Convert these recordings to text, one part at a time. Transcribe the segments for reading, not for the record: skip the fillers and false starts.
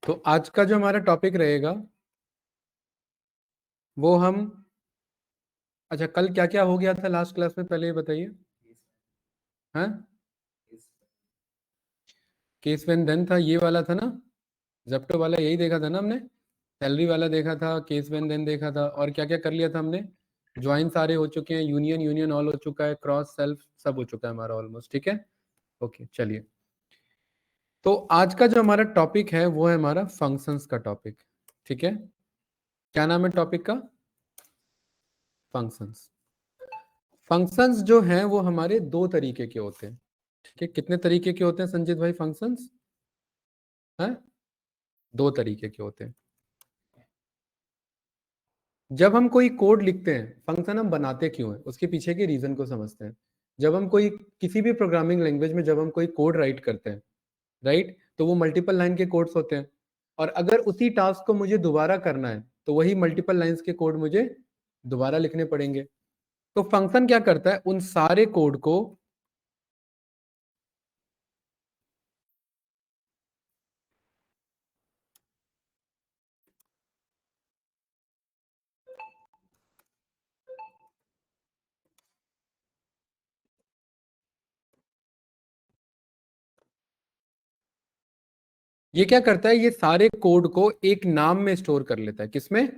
तो आज का जो हमारा टॉपिक रहेगा वो हम, अच्छा कल क्या क्या हो गया था लास्ट क्लास में, पहले ये बताइए। हाँ, केस व्हेन देन था, ये वाला था ना, जेप्टो वाला, यही देखा था ना हमने। सैलरी वाला देखा था, केस व्हेन देन देखा था, और क्या क्या कर लिया था हमने। ज्वाइन सारे हो चुके हैं, यूनियन यूनियन ऑल हो चुका है, क्रॉस सेल्फ सब हो चुका है हमारा ऑलमोस्ट। ठीक है, ओके चलिए। तो आज का जो हमारा टॉपिक है वो है हमारा फंक्शंस का टॉपिक। ठीक है, क्या नाम है टॉपिक का? फंक्शंस। फंक्शंस जो हैं वो हमारे दो तरीके के होते हैं। ठीक है, कितने तरीके के होते हैं संजीत भाई फंक्शंस? हैं, दो तरीके के होते हैं। जब हम कोई कोड लिखते हैं, फंक्शन हम बनाते क्यों हैं, उसके पीछे के रीजन को समझते हैं। जब हम कोई किसी भी प्रोग्रामिंग लैंग्वेज में जब हम कोई कोड राइट करते हैं, राइट, तो वो मल्टीपल लाइन के कोड्स होते हैं। और अगर उसी टास्क को मुझे दोबारा करना है तो वही मल्टीपल लाइंस के कोड मुझे दोबारा लिखने पड़ेंगे। तो फंक्शन क्या करता है, उन सारे कोड को ये क्या करता है, ये सारे कोड को एक नाम में स्टोर कर लेता है। किसमें?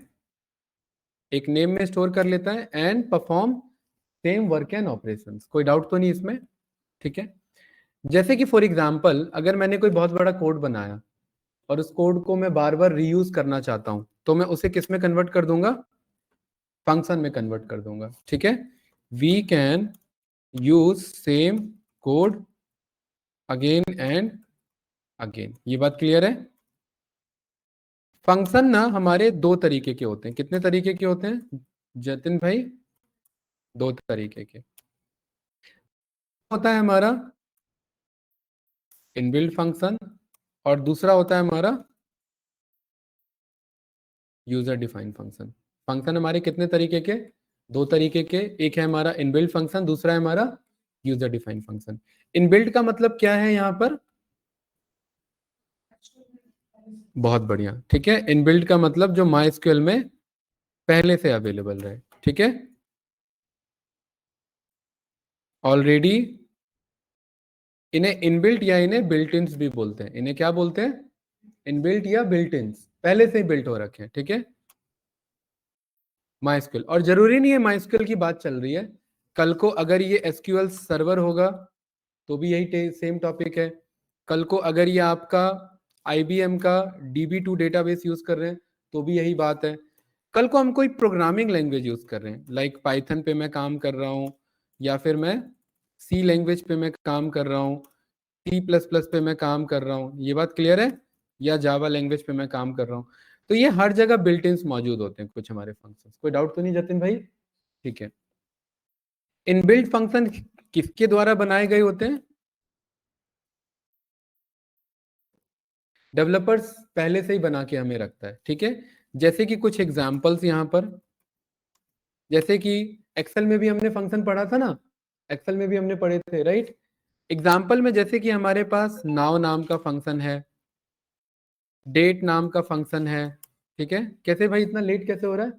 एक नेम में स्टोर कर लेता है, and perform same work and operations. कोई डाउट तो नहीं इसमें? ठीक है, जैसे कि फॉर एग्जांपल अगर मैंने कोई बहुत बड़ा कोड बनाया और उस कोड को मैं बार बार रीयूज करना चाहता हूं, तो मैं उसे किस में कन्वर्ट कर दूंगा? फंक्शन में कन्वर्ट कर दूंगा। ठीक है, we can use same code again and again. ये बात क्लियर है? फंक्शन ना हमारे दो तरीके के होते हैं। कितने तरीके के होते हैं जतिन भाई? दो तरीके के होता है हमारा इनबिल्ट फंक्शन, और दूसरा होता है हमारा यूजर डिफाइंड फंक्शन। फंक्शन हमारे कितने तरीके के? दो तरीके के। एक है हमारा इनबिल्ट फंक्शन, दूसरा है हमारा यूजर डिफाइंड फंक्शन। इनबिल्ट का मतलब क्या है यहाँ पर? बहुत बढ़िया, ठीक है। इनबिल्ट का मतलब जो माइस्क्यूएल में पहले से अवेलेबल रहे। ठीक है, ऑलरेडी। इन्हें इनबिल्ट या इन्हें बिल्ट इन्स भी बोलते हैं। इन्हें क्या बोलते हैं? इनबिल्ट या बिल्ट इन्स, पहले से ही बिल्ट हो रखे हैं। ठीक है, माइस्क्यूएल। और जरूरी नहीं है माइस्क्यूएल की बात चल रही है, कल को अगर ये एसक्यूएल सर्वर होगा तो भी यही सेम टॉपिक है। कल को अगर ये आपका आईबीएम का DB2 डेटाबेस यूज कर रहे हैं तो भी यही बात है। कल को हम कोई प्रोग्रामिंग लैंग्वेज यूज कर रहे हैं, लाइक पाइथन पे मैं काम कर रहा हूँ, या फिर मैं सी लैंग्वेज पे मैं काम कर रहा हूँ, C++ पे मैं काम कर रहा हूँ, ये बात क्लियर है, या जावा लैंग्वेज पे मैं काम कर रहा हूँ, तो ये हर जगह बिल्ट इन मौजूद होते हैं कुछ हमारे फंक्शंस। कोई डाउट तो नहीं जतिन भाई? ठीक है, इनबिल्ट फंक्शन किसके द्वारा बनाए गए होते हैं? डेवलपर्स पहले से ही बना के हमें रखता है। ठीक है, जैसे कि कुछ एग्जांपल्स यहाँ पर, जैसे कि एक्सेल में भी हमने फंक्शन पढ़ा था ना, एक्सेल में भी हमने पढ़े थे, राइट। एग्जाम्पल में जैसे कि हमारे पास नाउ नाम का फंक्शन है, डेट नाम का फंक्शन है। ठीक है, कैसे भाई इतना लेट कैसे हो रहा है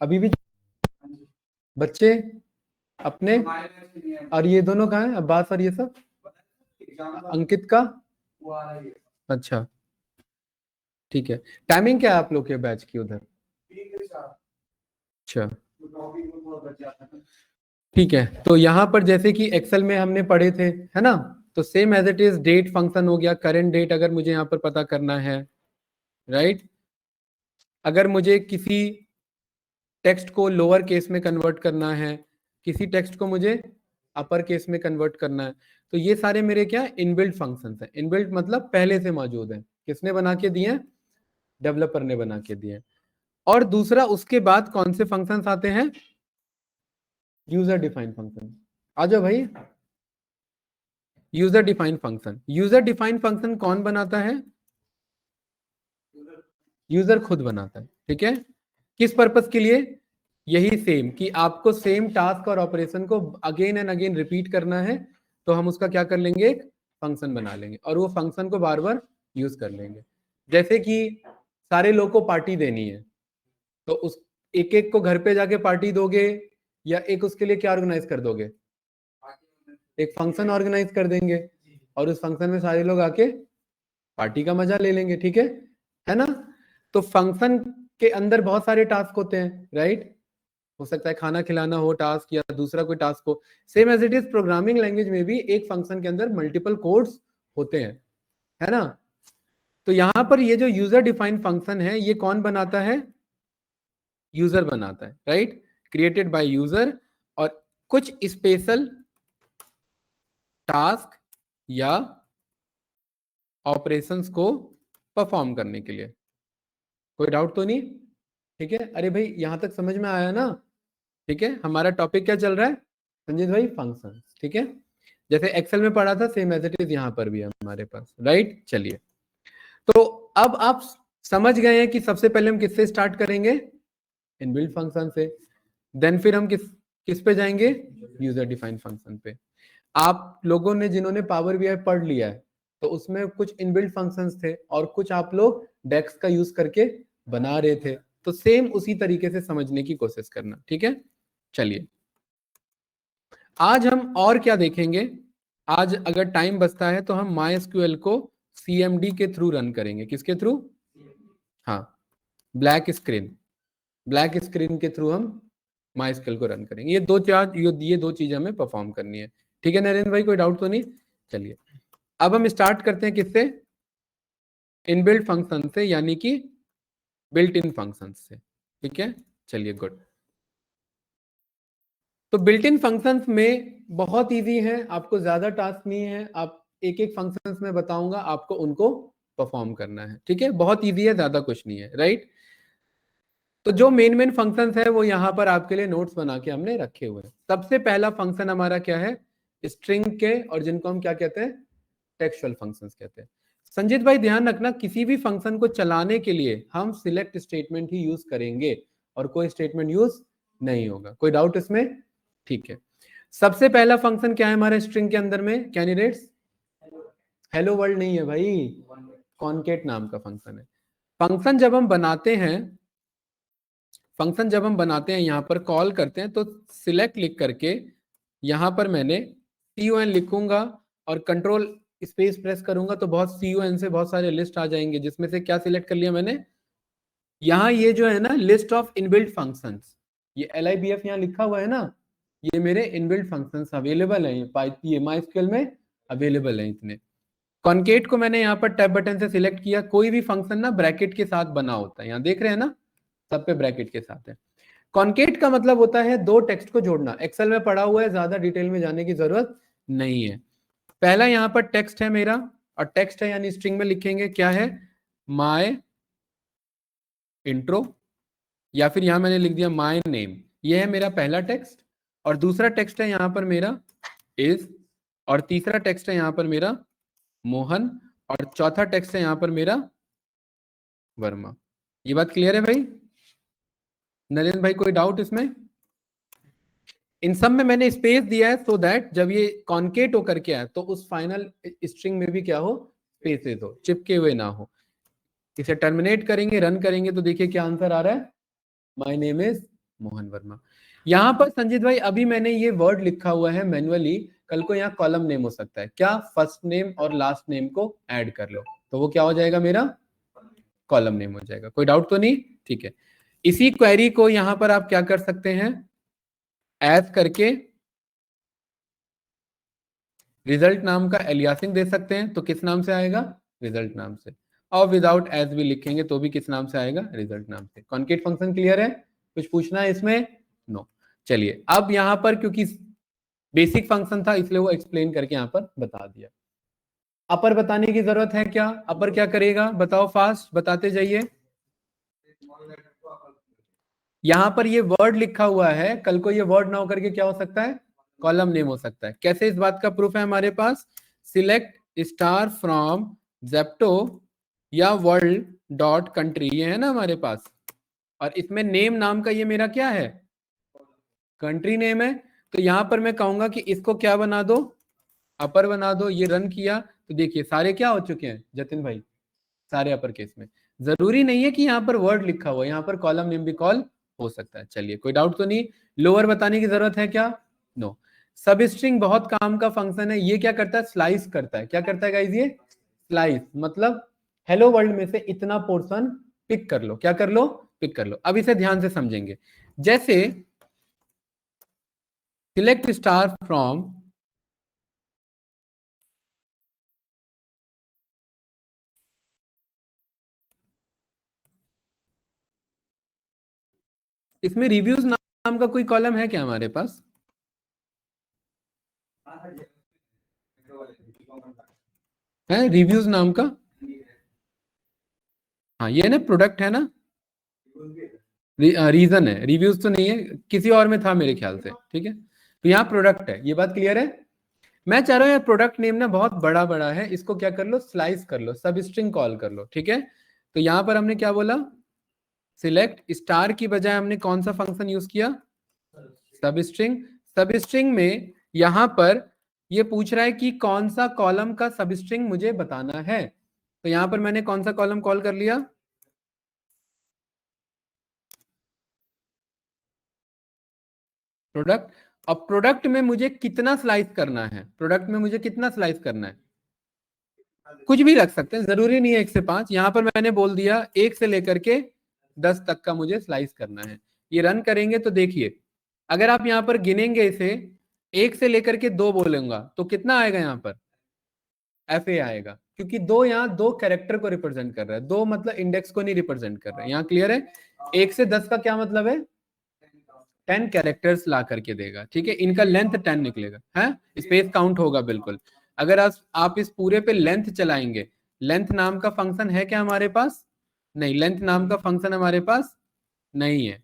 अभी भी बच्चे अपने? और ये दोनों कहाँ है, अब्बास और ये सब? अंकित का? अच्छा, ठीक है। टाइमिंग क्या है आप लोग के बैच की उधर? अच्छा, ठीक है। तो यहाँ पर जैसे कि एक्सेल में हमने पढ़े थे, है ना, तो same as it is date function हो गया। करंट डेट अगर मुझे यहाँ पर पता करना है, राइट, अगर मुझे किसी टेक्स्ट को लोअर केस में कन्वर्ट करना है, किसी टेक्स्ट को मुझे अपर केस में कन्वर्ट करना है, तो ये सारे मेरे क्या इनबिल्ट फंक्शंस हैं। इनबिल्ट मतलब पहले से मौजूद है। किसने बना के दिए? डेवलपर ने बना के दिए। और दूसरा, उसके बाद कौन से फंक्शंस आते हैं? User defined function. आ जाओ भाई, user defined function. User defined function कौन बनाता है? यूजर खुद बनाता है। ठीक है, किस पर्पस के लिए? यही सेम, कि आपको सेम टास्क और ऑपरेशन को अगेन एंड अगेन रिपीट करना है, तो हम उसका क्या कर लेंगे, एक फंक्शन बना लेंगे, और वो फंक्शन को बार बार यूज कर लेंगे। जैसे कि सारे लोग को पार्टी देनी है, तो उस एक एक को घर पे जाके पार्टी दोगे, या एक उसके लिए क्या ऑर्गेनाइज कर दोगे? एक फंक्शन ऑर्गेनाइज कर देंगे, और उस फंक्शन में सारे लोग आके पार्टी का मजा ले लेंगे, ठीक है ना? तो फंक्शन के अंदर बहुत सारे टास्क होते हैं, राइट? हो सकता है खाना खिलाना हो टास्क, या दूसरा कोई टास्क हो। Same as it is programming language में भी एक फंक्शन के अंदर मल्टीपल कोड्स होते हैं, है ना? तो यहां पर ये जो यूजर डिफाइंड फंक्शन है, ये कौन बनाता है? यूजर बनाता है, राइट? क्रिएटेड बाय यूजर, और कुछ स्पेशल टास्क या ऑपरेशंस को परफॉर्म करने के लिए। कोई डाउट तो नहीं? ठीक है, अरे भाई यहां तक समझ में आया ना? ठीक है, हमारा टॉपिक क्या चल रहा है संजीत भाई? फंक्शन, ठीक है? जैसे एक्सेल में पढ़ा था, सेम एज इट इज यहाँ पर भी है हमारे पास, राइट? चलिए, तो अब आप समझ गए हैं कि सबसे पहले हम किससे स्टार्ट करेंगे? इनबिल्ट फंक्शन से। देन फिर हम किस किस पे जाएंगे? यूजर डिफाइंड फंक्शन पे। आप लोगों ने जिन्होंने पावर बीआई पढ़ लिया है, तो उसमें कुछ इनबिल्ट फंक्शंस थे और कुछ आप लोग डेक्स का यूज करके बना रहे थे, तो सेम उसी तरीके से समझने की कोशिश करना, ठीक है? चलिए, आज हम और क्या देखेंगे? आज अगर टाइम बचता है तो हम MySQL को CMD के थ्रू रन करेंगे। किसके थ्रू? हाँ, ब्लैक स्क्रीन के थ्रू हम MySQL को रन करेंगे। ये दो चीजें हमें परफॉर्म करनी है, ठीक है नरेंद्र भाई? कोई डाउट तो नहीं? चलिए, अब हम स्टार्ट करते हैं किससे? इनबिल्ट फंक्शन से, यानी कि बिल्ट इन फंक्शन से, ठीक है? चलिए, गुड। तो बिल्ट इन फंक्शंस में बहुत इजी है, आपको ज्यादा टास्क नहीं है। आप एक एक फंक्शंस में बताऊंगा, आपको उनको परफॉर्म करना है, ठीक है? बहुत इजी है, ज्यादा कुछ नहीं है, राइट? तो जो मेन फंक्शंस है वो यहाँ पर आपके लिए नोट्स बना के हमने रखे हुए हैं। सबसे पहला फंक्शन हमारा क्या है? स्ट्रिंग के, और जिनको हम क्या कहते हैं? टेक्सचुअल फंक्शंस कहते हैं। संजीत भाई ध्यान रखना, किसी भी फंक्शन को चलाने के लिए हम सिलेक्ट स्टेटमेंट ही यूज करेंगे, और कोई स्टेटमेंट यूज नहीं होगा। कोई डाउट इसमें? ठीक है। सबसे पहला फंक्शन क्या है हमारे स्ट्रिंग के अंदर में कैंडिडेट्स? हेलो वर्ल्ड नहीं है भाई, कॉनकेट नाम का फंक्शन है। फंक्शन जब हम बनाते हैं यहाँ पर कॉल करते हैं, तो सिलेक्ट लिख करके यहाँ पर मैंने CON लिखूंगा और कंट्रोल स्पेस प्रेस करूंगा, तो बहुत CON से बहुत सारे लिस्ट आ जाएंगे, जिसमें से क्या सिलेक्ट कर लिया मैंने? यहाँ ये जो है ना, लिस्ट ऑफ इनबिल्ट फंक्शंस, ये LIBF यहाँ लिखा हुआ है ना, ये मेरे इनबिल्ट फंक्शंस अवेलेबल है, ये MySQL में अवेलेबल है इतने। कॉनकेट को मैंने यहाँ पर टैब बटन से सिलेक्ट किया। कोई भी फंक्शन ना ब्रैकेट के साथ बना होता है, यहाँ देख रहे हैं ना, सब पे ब्रैकेट के साथ है। कॉनकेट का मतलब होता है दो टेक्स्ट को जोड़ना। एक्सेल में पढ़ा हुआ है, ज्यादा डिटेल में जाने की जरूरत नहीं है। पहला यहाँ पर टेक्स्ट है मेरा, और टेक्स्ट है यानी स्ट्रिंग में लिखेंगे क्या है? माय इंट्रो, या फिर यहां मैंने लिख दिया माय नेम। ये है मेरा पहला टेक्स्ट, और दूसरा टेक्स्ट है यहाँ पर मेरा इज, और तीसरा टेक्स्ट है यहाँ पर मेरा मोहन, और चौथा टेक्स्ट है यहाँ पर मेरा वर्मा। ये बात क्लियर है भाई? नरेंद्र भाई कोई डाउट इसमें? इन सब में मैंने स्पेस दिया है, सो दैट जब ये कॉन्केट होकर के आए तो उस फाइनल स्ट्रिंग में भी क्या हो? स्पेसेस हो, चिपके हुए ना हो। इसे टर्मिनेट करेंगे, रन करेंगे, तो देखिए क्या आंसर आ रहा है? My name is Mohan Verma. यहां पर संजीत भाई अभी मैंने ये वर्ड लिखा हुआ है मैन्युअली, कल को यहाँ कॉलम नेम हो सकता है क्या? फर्स्ट नेम और लास्ट नेम को ऐड कर लो, तो वो क्या हो जाएगा मेरा? कॉलम नेम हो जाएगा। कोई डाउट तो नहीं? ठीक है। इसी क्वेरी को यहां पर आप क्या कर सकते हैं? एज करके रिजल्ट नाम का एलियासिंग दे सकते हैं, तो किस नाम से आएगा? रिजल्ट नाम से। और विदाउट एज भी लिखेंगे तो भी किस नाम से आएगा? रिजल्ट नाम से। कॉन्केट फंक्शन क्लियर है? कुछ पूछना है इसमें? नो। चलिए, अब यहां पर क्योंकि बेसिक फंक्शन था इसलिए वो एक्सप्लेन करके यहां पर बता दिया। अपर बताने की जरूरत है क्या? अपर क्या करेगा बताओ, फास्ट बताते जाइए। यहां पर ये वर्ड लिखा हुआ है, कल को ये वर्ड ना होकर के क्या हो सकता है? कॉलम नेम हो सकता है। कैसे? इस बात का प्रूफ है हमारे पास, सिलेक्ट स्टार फ्रॉम जेप्टो या वर्ल्ड डॉट कंट्री, ये है ना हमारे पास, और इसमें नेम नाम का ये मेरा क्या है? कंट्री नेम है। तो यहां पर मैं कहूंगा कि इसको क्या बना दो? अपर बना दो। ये रन किया तो देखिए सारे क्या हो चुके हैं जतिन भाई? सारे अपर केस में। जरूरी नहीं है कि यहाँ पर वर्ड लिखा हुआ, यहाँ पर कॉलम नेम भी कॉल हो सकता है। चलिए, कोई डाउट तो नहीं? लोअर बताने की जरूरत है क्या? नो। सब स्ट्रिंग बहुत काम का फंक्शन है। ये क्या करता है? स्लाइस करता है। क्या करता है गाइस? ये स्लाइस मतलब हेलो वर्ल्ड में से इतना पोर्शन पिक कर लो। क्या कर लो? पिक कर लो। अब इसे ध्यान से समझेंगे। जैसे सिलेक्ट स्टार फ्रॉम, इसमें रिव्यूज नाम का कोई कॉलम है क्या हमारे पास? है रिव्यूज नाम का? हाँ, ये ना प्रोडक्ट है ना, रीजन है, रिव्यूज तो नहीं है, किसी और में था मेरे ख्याल से। ठीक है, तो यहाँ प्रोडक्ट है। ये बात क्लियर है? मैं चाह रहा हूँ यार प्रोडक्ट नेम ना बहुत बड़ा बड़ा है, इसको क्या कर लो? स्लाइस कर लो, सब स्ट्रिंग कॉल कर लो। ठीक है, तो यहाँ पर हमने क्या बोला? सिलेक्ट स्टार की बजाय हमने कौन सा फंक्शन यूज किया? सब स्ट्रिंग। सब स्ट्रिंग में यहां पर ये पूछ रहा है कि कौन सा कॉलम का सब स्ट्रिंग मुझे बताना है, तो यहां पर मैंने कौन सा कॉलम कॉल कर लिया? प्रोडक्ट। अब प्रोडक्ट में मुझे कितना स्लाइस करना है? प्रोडक्ट में मुझे कितना स्लाइस करना है? कुछ भी रख सकते हैं, जरूरी नहीं है 1 से 5। यहां पर मैंने बोल दिया 1 से लेकर के 10 तक का मुझे स्लाइस करना है। ये रन करेंगे तो देखिए, अगर आप यहां पर गिनेंगे इसे, 1 से लेकर के 2 बोलूंगा तो कितना आएगा? यहाँ पर एफ ए आएगा, क्योंकि दो यहाँ दो कैरेक्टर को रिप्रेजेंट कर रहा है, दो मतलब इंडेक्स को नहीं रिप्रेजेंट कर रहा है। यहाँ क्लियर है? 1 से 10 का क्या मतलब है? 10 कैरेक्टर्स ला करके देगा। ठीक है, इनका लेंथ 10 निकलेगा, है स्पेस काउंट होगा बिल्कुल। अगर आप इस पूरे पे लेंथ चलाएंगे, लेंथ नाम का फंक्शन है क्या हमारे पास? नहीं, लेंथ नाम का फंक्शन हमारे पास नहीं है।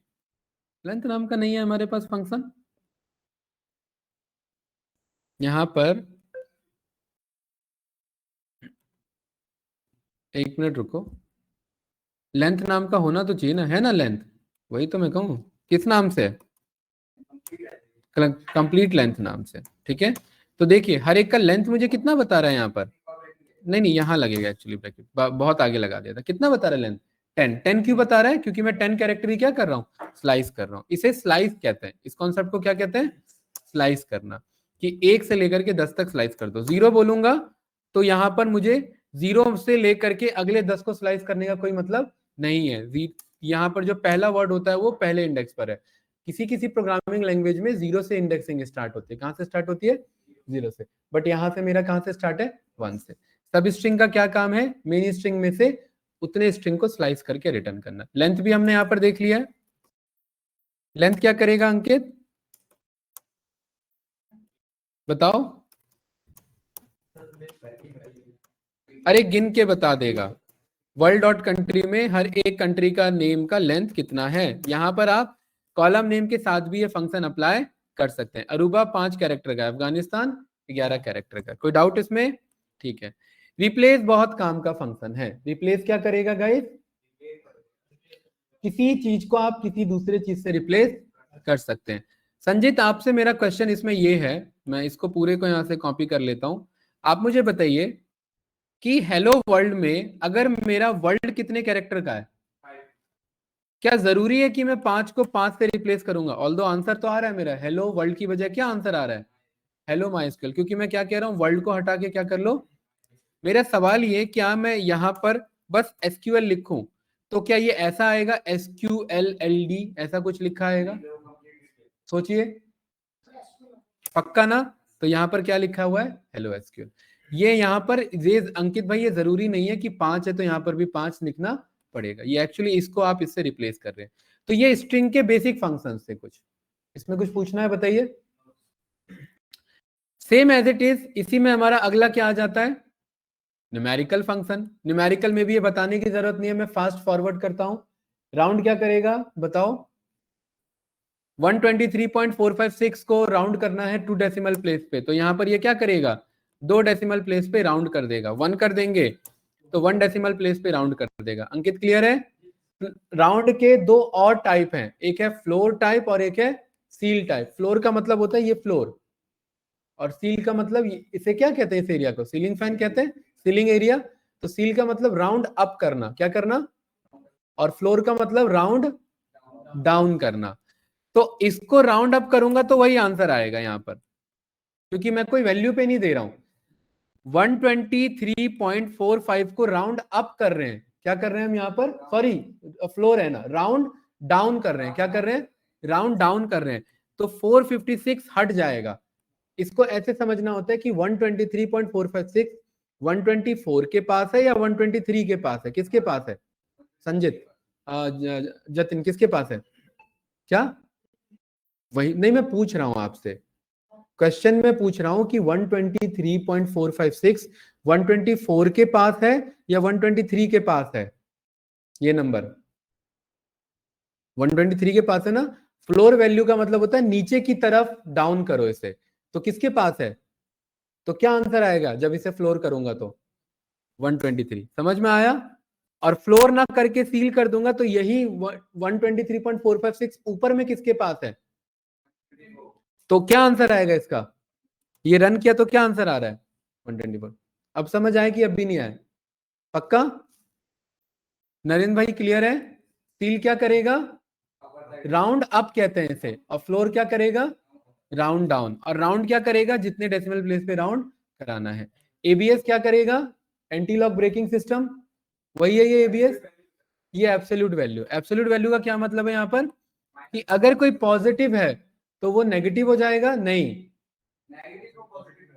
लेंथ नाम का नहीं है हमारे पास फंक्शन। यहां पर 1 मिनट रुको, लेंथ नाम का होना तो चाहिए ना, है ना लेंथ? वही तो मैं कहूँ, किस नाम से? कंप्लीट लेंथ नाम से। ठीक है, तो देखिए हर एक का लेंथ मुझे कितना बता रहा है यहाँ पर? नहीं नहीं, यहाँ लगेगा एक्चुअली ब्रैकेट, बहुत आगे लगा दिया था। कितना बता रहा है लेंथ? 10। 10 क्यों बता रहा है? क्योंकि मैं 10 कैरेक्टर ही क्या कर रहा हूँ? स्लाइस कर रहा हूँ। इसे स्लाइस कहते हैं, इस कॉन्सेप्ट को क्या कहते हैं? स्लाइस करना। कि 1 से लेकर के 10 तक स्लाइस कर दो। 0 बोलूंगा तो यहाँ पर मुझे 0 से लेकर के अगले 10 को स्लाइस करने का कोई मतलब नहीं है। यहाँ पर जो पहला वर्ड होता है वो पहले इंडेक्स पर है। किसी किसी प्रोग्रामिंग लैंग्वेज में 0 से इंडेक्सिंग स्टार्ट होती है। कहाँ से स्टार्ट होती है? 0 से। बट यहाँ से मेरा कहाँ से स्टार्ट है? 1 से। सब स्ट्रिंग का क्या काम है? मेन स्ट्रिंग में से उतने स्ट्रिंग को स्लाइस करके रिटर्न करना। लेंथ भी हमने यहाँ पर देख लिया है। लेंथ क्या करेगा अंकित, बताओ? अरे गिन के बता देगा। वर्ल्ड डॉट कंट्री में हर एक कंट्री का नेम का लेंथ कितना है। यहां पर आप कॉलम नेम के साथ भी ये फंक्शन अप्लाई कर सकते हैं। अरूबा 5 कैरेक्टर का, अफगानिस्तान 11 कैरेक्टर का। कोई डाउट इसमें? ठीक है। रिप्लेस बहुत काम का फंक्शन है। रिप्लेस क्या करेगा गाइस? किसी चीज को आप किसी दूसरे चीज से रिप्लेस कर सकते हैं। संजीत, आपसे मेरा क्वेश्चन इसमें ये है, मैं इसको पूरे को यहां से कॉपी कर लेता हूं। आप मुझे बताइए कि हेलो वर्ल्ड में अगर मेरा वर्ल्ड कितने कैरेक्टर का है? क्या जरूरी है कि मैं 5 को 5 से रिप्लेस करूंगा? ऑल्दो आंसर तो आ रहा है मेरा, हेलो वर्ल्ड की बजाय क्या आंसर आ रहा है? Hello MySQL. क्योंकि मैं क्या कह रहा हूं, वर्ल्ड को हटा के क्या कर लो। मेरा सवाल ये, क्या मैं यहां पर बस एसक्यूएल लिखूं तो क्या ये ऐसा आएगा, SQLLD ऐसा कुछ लिखा आएगा? सोचिए, पक्का ना? तो यहाँ पर क्या लिखा हुआ है? Hello SQL. ये यहाँ पर ये अंकित भाई, ये जरूरी नहीं है कि 5 है तो यहाँ पर भी 5 लिखना पड़ेगा। ये एक्चुअली इसको आप इससे रिप्लेस कर रहे हैं। तो ये स्ट्रिंग के बेसिक फंक्शन से कुछ, इसमें कुछ पूछना है बताइए? सेम एज इट इज इसी में हमारा अगला क्या आ जाता है? Numerical function. न्यूमेरिकल में भी ये बताने की जरूरत नहीं है, मैं फास्ट फॉरवर्ड करता हूं। राउंड क्या करेगा बताओ? 123.456 को राउंड करना है 2 डेसिमल प्लेस पे, तो यहां पर ये क्या करेगा? 2 डेसिमल प्लेस पे राउंड कर देगा। 1 कर देंगे तो 1 डेसिमल प्लेस पे राउंड कर देगा। अंकित क्लियर है? राउंड के 2 और टाइप हैं, एक है फ्लोर टाइप और एक है सील टाइप। फ्लोर का मतलब होता है ये फ्लोर, और सील का मतलब इसे क्या कहते हैं? इस एरिया को सीलिंग फैन कहते हैं, सीलिंग एरिया। तो सील का मतलब राउंड अप करना, क्या करना, और फ्लोर का मतलब राउंड डाउन करना। तो इसको राउंड अप करूंगा तो वही आंसर आएगा यहां पर, क्योंकि मैं कोई वैल्यू पे नहीं दे रहा हूं। 123.45 को राउंड अप कर रहे हैं, क्या कर रहे हैं हम यहाँ पर, सॉरी फ्लोर है ना, राउंड डाउन कर रहे हैं, क्या कर रहे हैं, राउंड डाउन कर रहे हैं। तो 456 हट जाएगा। इसको ऐसे समझना होता है कि 123.456 124 के पास है या 123 के पास है, किसके पास है, संजित, जतिन किसके पास है, क्या, वही नहीं मैं पूछ रहा हूं आपसे, क्वेश्चन में पूछ रहा हूं कि 123.456 124 के पास है या 123 के पास है, ये नंबर 123 के पास है ना। फ्लोर वैल्यू का मतलब होता है नीचे की तरफ डाउन करो इसे, तो किसके पास है, तो क्या आंसर आएगा जब इसे फ्लोर करूंगा तो 123, समझ में आया। और फ्लोर ना करके सील कर दूंगा तो यही 123.456 ऊपर में किसके पास है, तो क्या आंसर आएगा इसका, ये रन किया तो क्या आंसर आ रहा है 124। अब समझ आए कि अब भी नहीं आए, पक्का, नरेंद्र भाई क्लियर है। सील क्या करेगा, राउंड अप कहते हैं इसे, और फ्लोर क्या करेगा, राउंड डाउन। और राउंड क्या करेगा, जितने डेसिमल प्लेस पे राउंड कराना है। एबीएस क्या करेगा, एंटी लॉक ब्रेकिंग सिस्टम, वही है ये एबीएस। ये एब्सोल्यूट वैल्यू, एब्सोल्यूट वैल्यू का क्या मतलब है यहाँ पर, कि अगर कोई पॉजिटिव है तो वो नेगेटिव हो जाएगा, नहीं,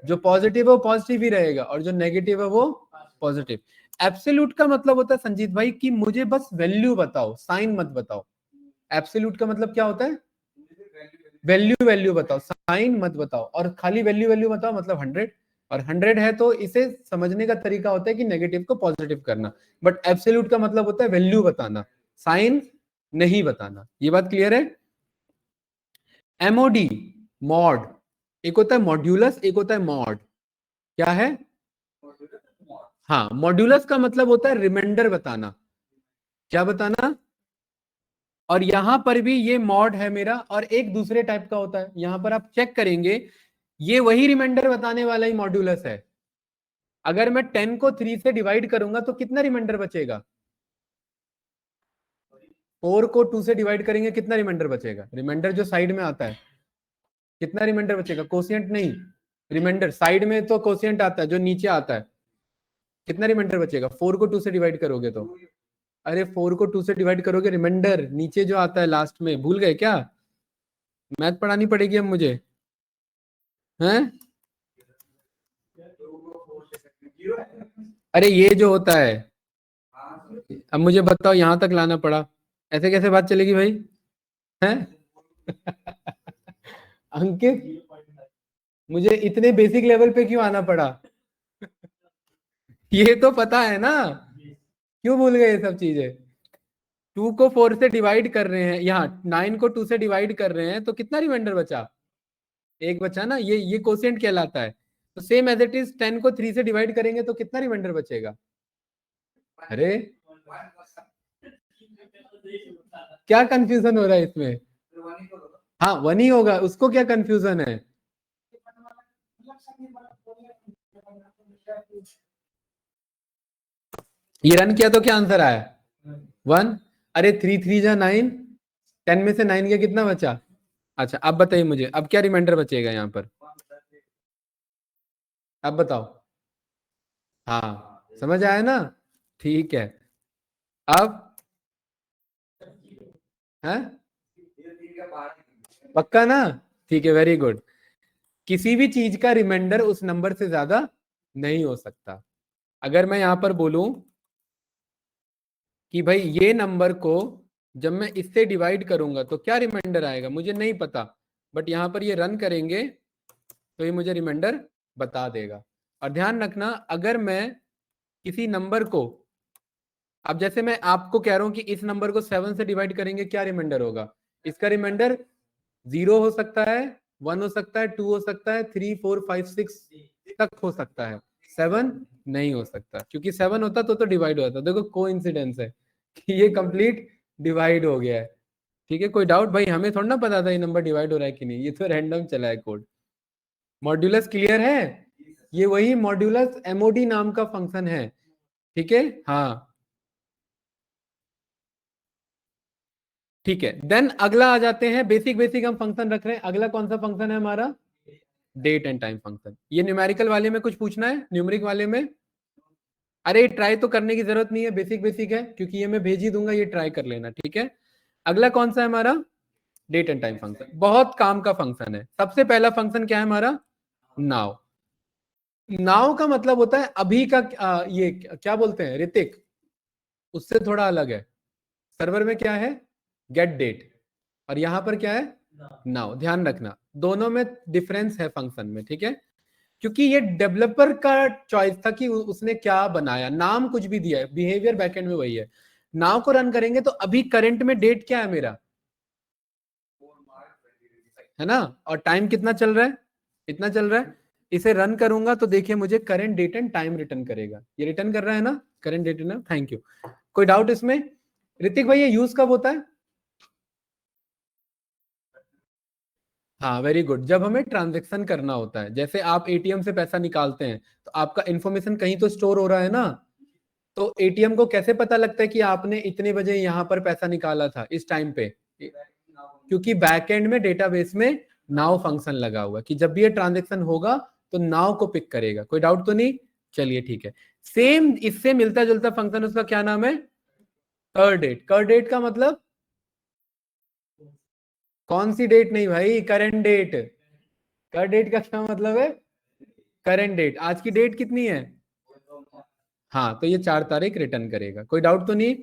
जो पॉजिटिव है वो पॉजिटिव ही रहेगा और जो नेगेटिव है वो पॉजिटिव। एब्सोल्यूट का मतलब होता है संजीत भाई कि मुझे बस वैल्यू बताओ, साइन मत बताओ। एब्सोल्यूट का मतलब क्या होता है, वैल्यू वैल्यू बताओ, साइन मत बताओ, और खाली वैल्यू वैल्यू बताओ मतलब 100, और 100 है तो इसे समझने का तरीका होता है कि नेगेटिव को पॉजिटिव करना। बट एब्सोल्यूट का मतलब होता है वैल्यू बताना, साइन नहीं बताना। ये बात क्लियर है। एमओडी, मॉड, एक होता है मॉड्यूलस, एक होता है मॉड, क्या है, हाँ मॉड्यूलस का मतलब होता है रिमाइंडर बताना, क्या बताना। और यहां पर भी ये मॉड है मेरा, और एक दूसरे टाइप का होता है, यहां पर आप चेक करेंगे ये वही रिमाइंडर बताने वाला ही मॉड्यूलस है। अगर मैं 10 को 3 से डिवाइड करूंगा तो कितना रिमाइंडर बचेगा, 4 को 2 से डिवाइड करेंगे कितना रिमाइंडर बचेगा, रिमाइंडर जो साइड में आता है, कितना रिमाइंडर बचेगा, कोशिएंट नहीं, रिमाइंडर साइड में तो कोशिएंट आता है जो नीचे आता है, कितना रिमाइंडर बचेगा, 4 को 2 से डिवाइड करोगे तो, अरे 4 को 2 से डिवाइड करोगे, रिमाइंडर नीचे जो आता है लास्ट में, भूल गए क्या, मैथ पढ़ानी पड़ेगी अब मुझे, हैं, अरे ये जो होता है, अब मुझे बताओ यहां तक लाना पड़ा, ऐसे कैसे बात चलेगी भाई, हैं अंकित, मुझे इतने बेसिक लेवल पे क्यों आना पड़ा, ये तो पता है ना, क्यों भूल गए ये सब चीजें। 2 को 4 से डिवाइड कर रहे हैं, यहाँ 9 को 2 से डिवाइड कर रहे हैं तो कितना रिमाइंडर बचा, एक बचा ना, ये कोशिएंट कहलाता है। तो सेम एज इट इज 10 को 3 से डिवाइड करेंगे तो कितना रिमाइंडर बचेगा, अरे क्या कंफ्यूजन हो रहा है इसमें, हाँ 1 ही होगा, उसको क्या कंफ्यूजन है, ये रन किया तो क्या आंसर आया 1, अरे 3 3 जा 9, 10 में से 9 का कितना बचा, अच्छा अब बताइए मुझे अब क्या रिमाइंडर बचेगा यहाँ पर, अब बताओ, हाँ समझ आया ना, ठीक है। अब है, पक्का ना, ठीक है, वेरी गुड। किसी भी चीज का रिमाइंडर उस नंबर से ज्यादा नहीं हो सकता। अगर मैं यहां पर बोलूं कि भाई ये नंबर को जब मैं इससे डिवाइड करूंगा तो क्या रिमाइंडर आएगा, मुझे नहीं पता, बट यहां पर ये रन करेंगे तो ये मुझे रिमाइंडर बता देगा। और ध्यान रखना, अगर मैं किसी नंबर को, अब जैसे मैं आपको कह रहा हूं कि इस नंबर को 7 से डिवाइड करेंगे क्या रिमाइंडर होगा, इसका रिमाइंडर 0 हो सकता है, 1 हो सकता है, 2 हो सकता है, 3 4 5 6 तक हो सकता है, 7 नहीं हो सकता, क्योंकि 7 होता तो डिवाइड होता। देखो कोइंसिडेंस है कि ये कंप्लीट डिवाइड हो गया है। ठीक है, कोई डाउट भाई, हमें थोड़ा ना पता था ये नंबर डिवाइड हो रहा है कि नहीं, ये तो रैंडम चला है कोड। मॉड्यूलस क्लियर है, ये वही मॉड्यूलस एमओडी नाम का फंक्शन है। ठीक है, हाँ ठीक है। देन अगला आ जाते हैं, बेसिक बेसिक हम फंक्शन रख रहे हैं। अगला कौन सा फंक्शन है हमारा? Date and time function. ये न्यूमेरिकल वाले में कुछ पूछना है? न्यूमेरिक वाले में अरे ट्राई तो करने की जरूरत नहीं है, बेसिक बेसिक है, क्योंकि ये मैं भेज ही दूंगा, ये ट्राई कर लेना, ठीक है। अगला कौन सा है हमारा? Date and time function. बहुत काम का फंक्शन है। सबसे पहला फंक्शन क्या है हमारा? नाउ। नाउ का मतलब होता है अभी का। ये क्या बोलते हैं ऋतिक? उससे थोड़ा अलग है। सर्वर में क्या है? Get date. और यहां पर क्या है? नाउ। ध्यान रखना दोनों में डिफरेंस है फंक्शन में, ठीक है। क्योंकि ये डेवलपर का चॉइस था कि उसने क्या बनाया, नाम कुछ भी दिया है, बिहेवियर बैकएंड में वही है। नाउ को रन करेंगे तो अभी करंट में डेट क्या है मेरा, है ना, और टाइम कितना चल रहा है? इतना चल रहा है। इसे रन करूंगा तो देखिए मुझे current date and time return करेगा। ये रिटर्न कर रहा है ना current date and, thank you. कोई डाउट इसमें? ऋतिक भाई ये यूज कब होता है? हाँ वेरी गुड, जब हमें ट्रांजेक्शन करना होता है। जैसे आप एटीएम से पैसा निकालते हैं तो आपका इंफॉर्मेशन कहीं तो स्टोर हो रहा है ना। तो एटीएम को कैसे पता लगता है कि आपने इतने बजे यहां पर पैसा निकाला था इस टाइम पे? क्योंकि बैकएंड में डेटाबेस में नाउ फंक्शन लगा हुआ है कि जब भी ये ट्रांजेक्शन होगा तो नाउ को पिक करेगा। कोई डाउट तो नहीं? चलिए ठीक है। सेम इससे मिलता जुलता फंक्शन, उसका क्या नाम है? कर डेट। कर डेट का मतलब कौन सी डेट नहीं भाई, करंट डेट। कर डेट का क्या मतलब है? Current date. आज की डेट कितनी है? हाँ, तो ये 4 तारीख रिटर्न करेगा। कोई डाउट तो नहीं?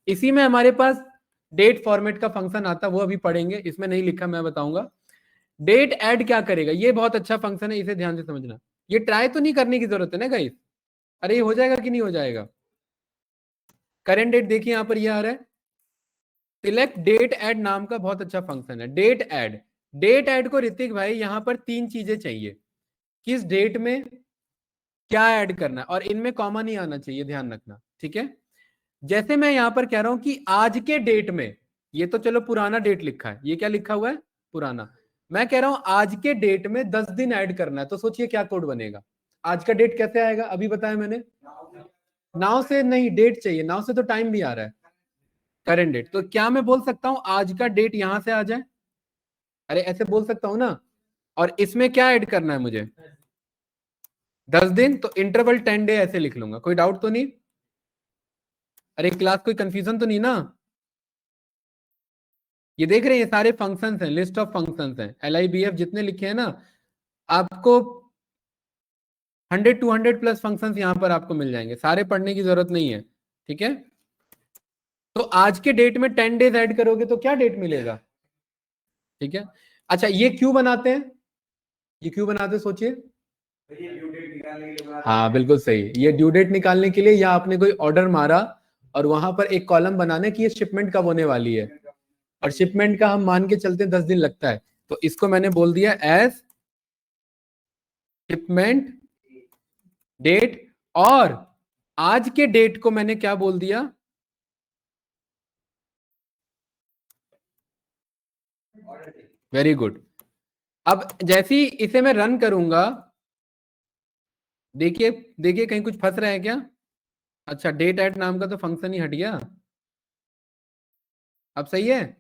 इसी में हमारे पास डेट फॉर्मेट का फंक्शन आता है, वो अभी पढ़ेंगे, इसमें नहीं लिखा, मैं बताऊंगा। डेट ऐड क्या करेगा? ये बहुत अच्छा फंक्शन है, इसे ध्यान से समझना। ये ट्राई तो नहीं करने की जरूरत है ना गाइस? अरे ये हो जाएगा कि नहीं हो जाएगा? करंट डेट देखिए यहां पर ये आ रहा है। सिलेक्ट डेट ऐड नाम का बहुत अच्छा फंक्शन है, डेट ऐड। डेट ऐड को ऋतिक भाई यहां पर 3 चीजें चाहिए। किस डेट में क्या ऐड करना है, और इनमें कॉमा नहीं आना चाहिए, ध्यान रखना, ठीक है। जैसे मैं यहां पर कह रहा हूं कि आज के डेट में, ये तो चलो पुराना डेट लिखा है, ये क्या लिखा हुआ है? पुराना। मैं कह रहा हूं आज के डेट में 10 दिन ऐड करना है, तो सोचिए क्या कोड बनेगा। आज का डेट कैसे आएगा, अभी बताया मैंने। नाउ से नहीं, डेट चाहिए। नाउ से तो टाइम भी आ रहा है, करंट डेट। तो क्या मैं बोल सकता हूं आज का डेट यहां से आ जाए? अरे ऐसे बोल सकता हूं ना। और इसमें क्या ऐड करना है मुझे? 10 दिन, तो इंटरवल 10 डे ऐसे लिख लूंगा। कोई डाउट तो नहीं? अरे क्लास कोई कंफ्यूजन तो नहीं ना? ये देख रहे हैं, ये सारे फंक्शंस हैं, लिस्ट ऑफ फंक्शंस हैं, LIBF जितने लिखे हैं ना, आपको 100-200 प्लस फंक्शंस यहाँ पर आपको मिल जाएंगे, सारे पढ़ने की जरूरत नहीं है, ठीक है। तो आज के डेट में 10 डेज ऐड करोगे तो क्या डेट मिलेगा? ठीक है। अच्छा ये क्यों बनाते हैं? ये क्यों बनाते हैं सोचिए। हाँ बिल्कुल सही, ये ड्यू डेट निकालने के लिए, या आपने कोई ऑर्डर मारा और वहां पर एक कॉलम बनाने की ये शिपमेंट कब होने वाली है, और शिपमेंट का हम मान के चलते 10 दिन लगता है, तो इसको मैंने बोल दिया एज शिपमेंट डेट। और आज के डेट को मैंने क्या बोल दिया? Very good. अब जैसी इसे मैं रन करूंगा, देखिए देखिए कहीं कुछ फंस रहा है क्या? अच्छा डेट एट नाम का तो फंक्शन ही हट गया। अब सही है।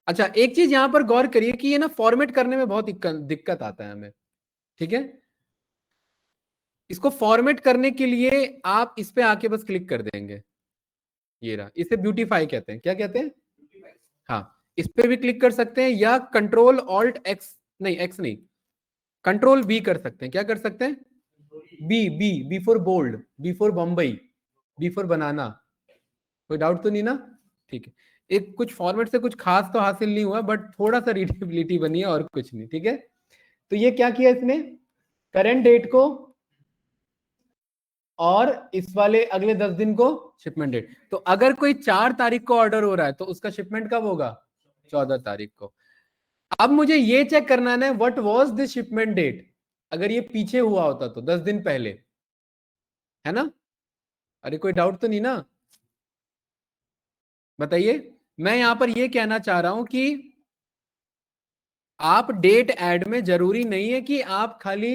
अच्छा एक चीज यहां पर गौर करिए कि ये ना फॉर्मेट करने में बहुत दिक्कत आता है हमें, ठीक है। इसको फॉर्मेट करने के लिए आप इस पे आके बस क्लिक कर देंगे, ये रहा, इसे ब्यूटीफाई कहते हैं। क्या कहते हैं? हाँ, इस पे भी क्लिक कर सकते हैं, या कंट्रोल ऑल्ट एक्स, नहीं एक्स नहीं, कंट्रोल बी कर सकते हैं। क्या कर सकते हैं? B, B for bold, B for Bombay, B for banana. कोई डाउट तो नहीं ना? ठीक है। एक कुछ फॉर्मेट से कुछ खास तो हासिल नहीं हुआ, बट थोड़ा सा रीडेबिलिटी बनी है, और कुछ नहीं, ठीक है। तो ये क्या किया इसने? करंट डेट को, और इस वाले अगले 10 दिन को शिपमेंट डेट। तो अगर कोई 4 तारीख को ऑर्डर हो रहा है तो उसका शिपमेंट कब होगा? 14 तारीख को। अब मुझे ये चेक करना है what was the shipment date, अगर ये पीछे हुआ होता तो 10 दिन पहले, है ना। अरे कोई डाउट तो नहीं ना? बताइए। मैं यहां पर ये कहना चाह रहा हूं कि आप डेट ऐड में जरूरी नहीं है कि आप खाली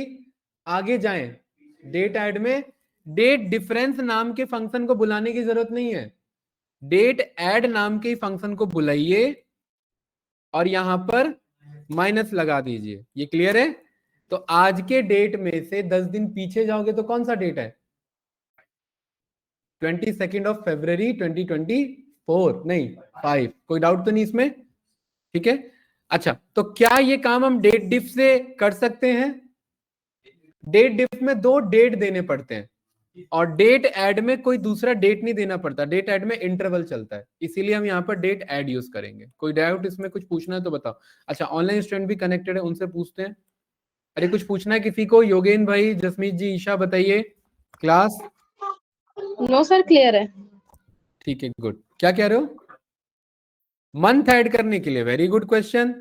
आगे जाएं। डेट ऐड में डेट डिफरेंस नाम के फंक्शन को बुलाने की जरूरत नहीं है, डेट ऐड नाम के फंक्शन को बुलाइए और यहां पर माइनस लगा दीजिए। ये क्लियर है? तो आज के डेट में से 10 दिन पीछे जाओगे तो कौन सा डेट है? 22 February 2024, नहीं 5। कोई डाउट तो नहीं इसमें? ठीक है। अच्छा, तो क्या ये काम हम डेट डिफ से कर सकते हैं? डेट डिफ में 2 डेट देने पड़ते हैं और डेट ऐड में कोई दूसरा डेट नहीं देना पड़ता, डेट ऐड में इंटरवल चलता है, इसीलिए हम यहाँ पर डेट ऐड यूज करेंगे। कोई डाउट इसमें? कुछ पूछना है तो बताओ। अच्छा, ऑनलाइन स्टूडेंट भी कनेक्टेड है, उनसे पूछते हैं। अरे कुछ पूछना है किसी को? योगेन भाई, जसमीत जी, ईशा, बताइए। क्लास नो सर, क्लियर है। ठीक है, गुड। क्या कह रहे हो? मंथ ऐड करने के लिए वेरी गुड क्वेश्चन।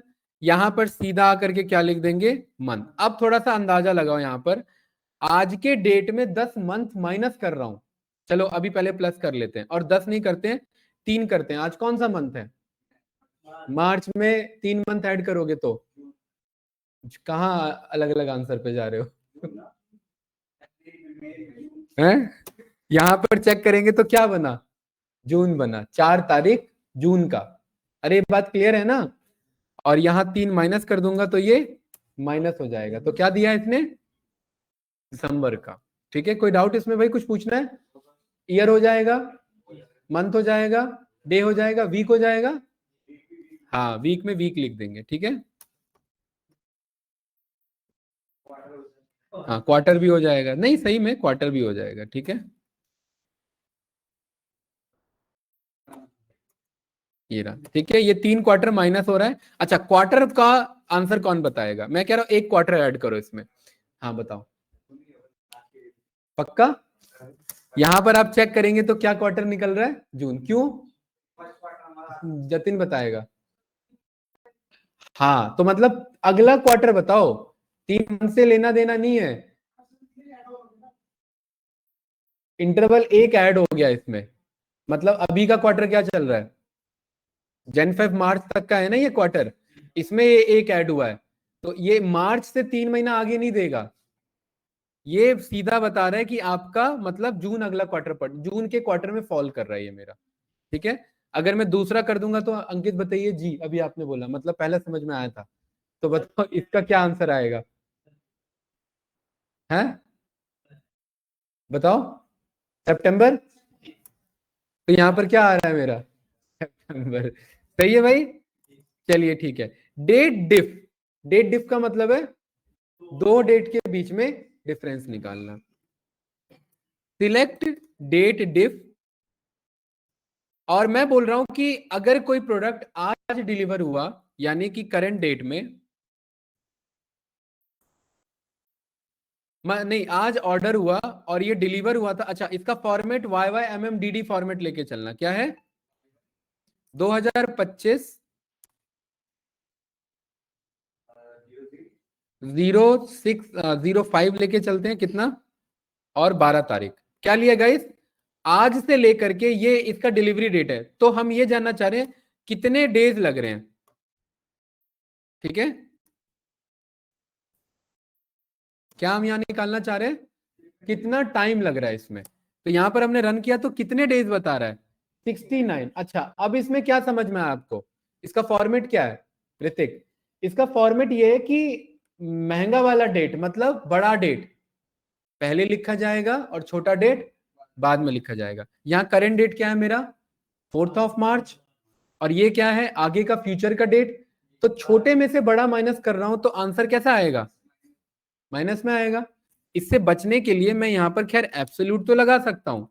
यहां पर सीधा आकर के क्या लिख देंगे? मंथ। अब थोड़ा सा अंदाजा लगाओ, यहां पर आज के डेट में 10 मंथ माइनस कर रहा हूं। चलो अभी पहले प्लस कर लेते हैं, और 10 नहीं करते हैं, 3 करते हैं। आज कौन सा मंथ है? मार्च में 3 मंथ ऐड करोगे तो कहाँ अलग अलग आंसर पे जा रहे हो? हैं? यहां पर चेक करेंगे तो क्या बना? जून बना, 4 तारीख जून का। अरे ये बात क्लियर है ना? और यहां 3 माइनस कर दूंगा तो ये माइनस हो जाएगा। तो क्या दिया इसने? दिसंबर का। ठीक है, कोई डाउट इसमें भाई? कुछ पूछना है? ईयर हो जाएगा, मंथ हो जाएगा, डे हो जाएगा, वीक हो जाएगा। हाँ, वीक में वीक लिख देंगे। ठीक है, हाँ क्वार्टर भी हो जाएगा। नहीं, सही में क्वार्टर भी हो जाएगा। ठीक है, ये रहा। ठीक है, ये 3 क्वार्टर माइनस हो रहा है। अच्छा, क्वार्टर का आंसर कौन बताएगा? मैं कह रहा हूं 1 क्वार्टर ऐड करो इसमें। हाँ बताओ, पक्का? यहां पर आप चेक करेंगे तो क्या क्वार्टर निकल रहा है? जून। क्यों? जतिन बताएगा। हाँ, तो मतलब अगला क्वार्टर बताओ, 3 मंथ से लेना देना नहीं है। इंटरवल 1 ऐड हो गया इसमें, मतलब अभी का क्वार्टर क्या चल रहा है? जन फेब मार्च तक का है ना ये क्वार्टर, इसमें ये 1 ऐड हुआ है, तो ये मार्च से 3 महीना आगे नहीं देगा। ये सीधा बता रहा है कि आपका मतलब जून अगला क्वार्टर पड़, जून के क्वार्टर में फॉल कर रहा है ये मेरा। ठीक है, अगर मैं दूसरा कर दूंगा तो अंकित बताइए जी, अभी आपने बोला मतलब पहले समझ में आया था, तो बताओ इसका क्या आंसर आएगा? है, बताओ। सितंबर। तो यहां पर क्या आ रहा है मेरा? सितंबर। सही है भाई। चलिए ठीक है। डेट डिफ, डेट डिफ का मतलब है 2 डेट के बीच में डिफरेंस निकालना। Select date diff. और मैं बोल रहा हूं कि अगर कोई प्रोडक्ट आज डिलीवर हुआ, यानी कि करंट डेट में, नहीं आज ऑर्डर हुआ और ये डिलीवर हुआ था। अच्छा, इसका फॉर्मेट YYMMDD फॉर्मेट लेके चलना। क्या है? 2025 0605 लेके चलते हैं। कितना? और 12 तारीख। क्या लिया गाइस? आज से लेकर के ये इसका डिलीवरी डेट है, तो हम ये जानना चाह रहे हैं कितने डेज लग रहे हैं। ठीक है, क्या हम यहां निकालना चाह रहे हैं? कितना टाइम लग रहा है इसमें। तो यहां पर हमने रन किया तो कितने डेज बता रहा है? 69। अच्छा, अब इसमें क्या समझ में आया आपको? इसका फॉर्मेट क्या है ऋतिक? इसका फॉर्मेट ये है कि महंगा वाला डेट मतलब बड़ा डेट पहले लिखा जाएगा और छोटा डेट बाद में लिखा जाएगा। यहाँ करेंट डेट क्या है मेरा? 4 मार्च। और ये क्या है? आगे का फ्यूचर का डेट। तो छोटे में से बड़ा माइनस कर रहा हूं तो आंसर कैसा आएगा? माइनस में आएगा। इससे बचने के लिए मैं यहां पर खैर एब्सोल्यूट तो लगा सकता हूं,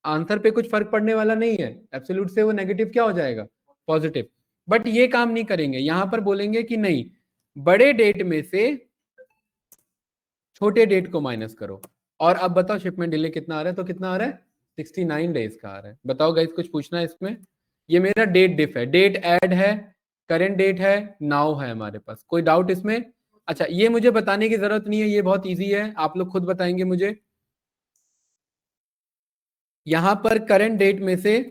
आंसर पे कुछ फर्क पड़ने वाला नहीं है। एब्सोल्यूट से वो नेगेटिव क्या हो जाएगा? पॉजिटिव। बट ये काम नहीं करेंगे, यहां पर बोलेंगे कि नहीं, बड़े डेट में से छोटे डेट को माइनस करो। और अब बताओ शिपमेंट डिले कितना आ रहा है? तो कितना आ रहा है? 69 डेज का आ रहा है। बताओ गाइस, कुछ पूछना है इसमें? ये मेरा डेट डिफ है, डेट ऐड है, करेंट डेट है, नाउ है हमारे पास। कोई डाउट इसमें? अच्छा, ये मुझे बताने की जरूरत नहीं है, ये बहुत इजी है, आप लोग खुद बताएंगे मुझे। यहां पर करंट डेट में से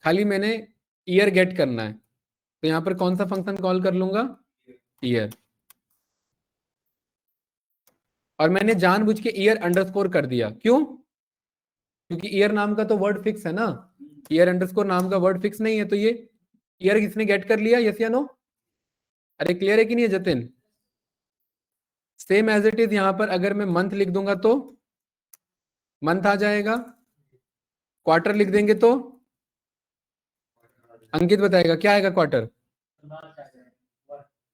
खाली मैंने ईयर गेट करना है, तो यहां पर कौन सा फंक्शन कॉल कर लूंगा? ईयर। और मैंने जानबूझ के ईयर अंडरस्कोर कर दिया, क्यों? क्योंकि ईयर नाम का तो वर्ड फिक्स है ना, ईयर अंडरस्कोर नाम का वर्ड फिक्स नहीं है, तो ये ईयर किसने गेट कर लिया, यस या नो? अरे क्लियर है कि नहीं है Jatin? Same as it is यहां पर अगर मैं मंथ लिख दूंगा तो मंथ आ जाएगा, क्वार्टर लिख देंगे तो अंकित बताएगा क्या आएगा, क्वार्टर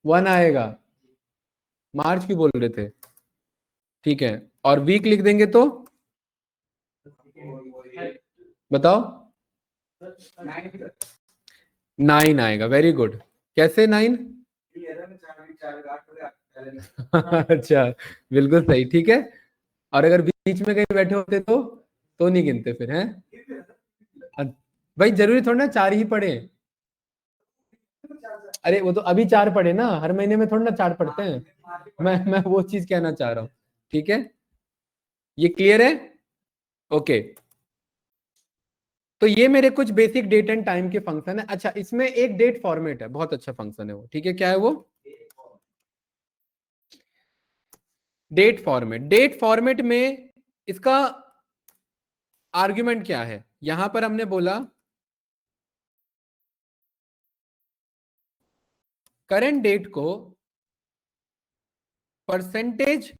1 आएगा, मार्च क्यों बोल रहे थे, ठीक है, और वीक लिख देंगे तो बताओ 9 आएगा, वेरी गुड। कैसे 9? अच्छा, बिल्कुल सही, ठीक है। और अगर बीच में कहीं बैठे होते तो नहीं गिनते फिर, हैं? भाई जरूरी थोड़ा ना 4 ही पढ़े, अरे वो तो अभी 4 पढ़े ना, हर महीने में थोड़ा ना 4 पढ़ते हैं, मैं वो चीज कहना चाह रहा हूँ, ठीक है, ये क्लियर है? ओके, तो ये मेरे कुछ बेसिक डेट एंड टाइम के फंक्शन है। अच्छा, इसमें एक डेट फॉर्मेट है, बहुत अच्छा फंक्शन है वो, ठीक है, क्या है वो? Date format. डेट फॉर्मेट में इसका आर्ग्यूमेंट क्या है, यहां पर हमने बोला करंट डेट को percentage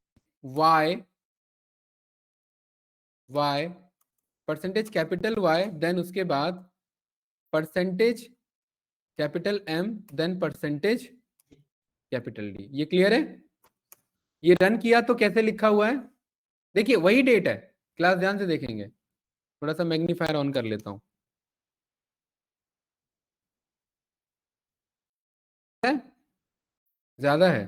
Y, percentage capital Y, then उसके बाद percentage capital M, then percentage capital D. ये क्लियर है? ये रन किया तो कैसे लिखा हुआ है, देखिए वही डेट है, क्लास ध्यान से देखेंगे, थोड़ा सा मैग्नीफायर ऑन कर लेता हूं, ज्यादा है,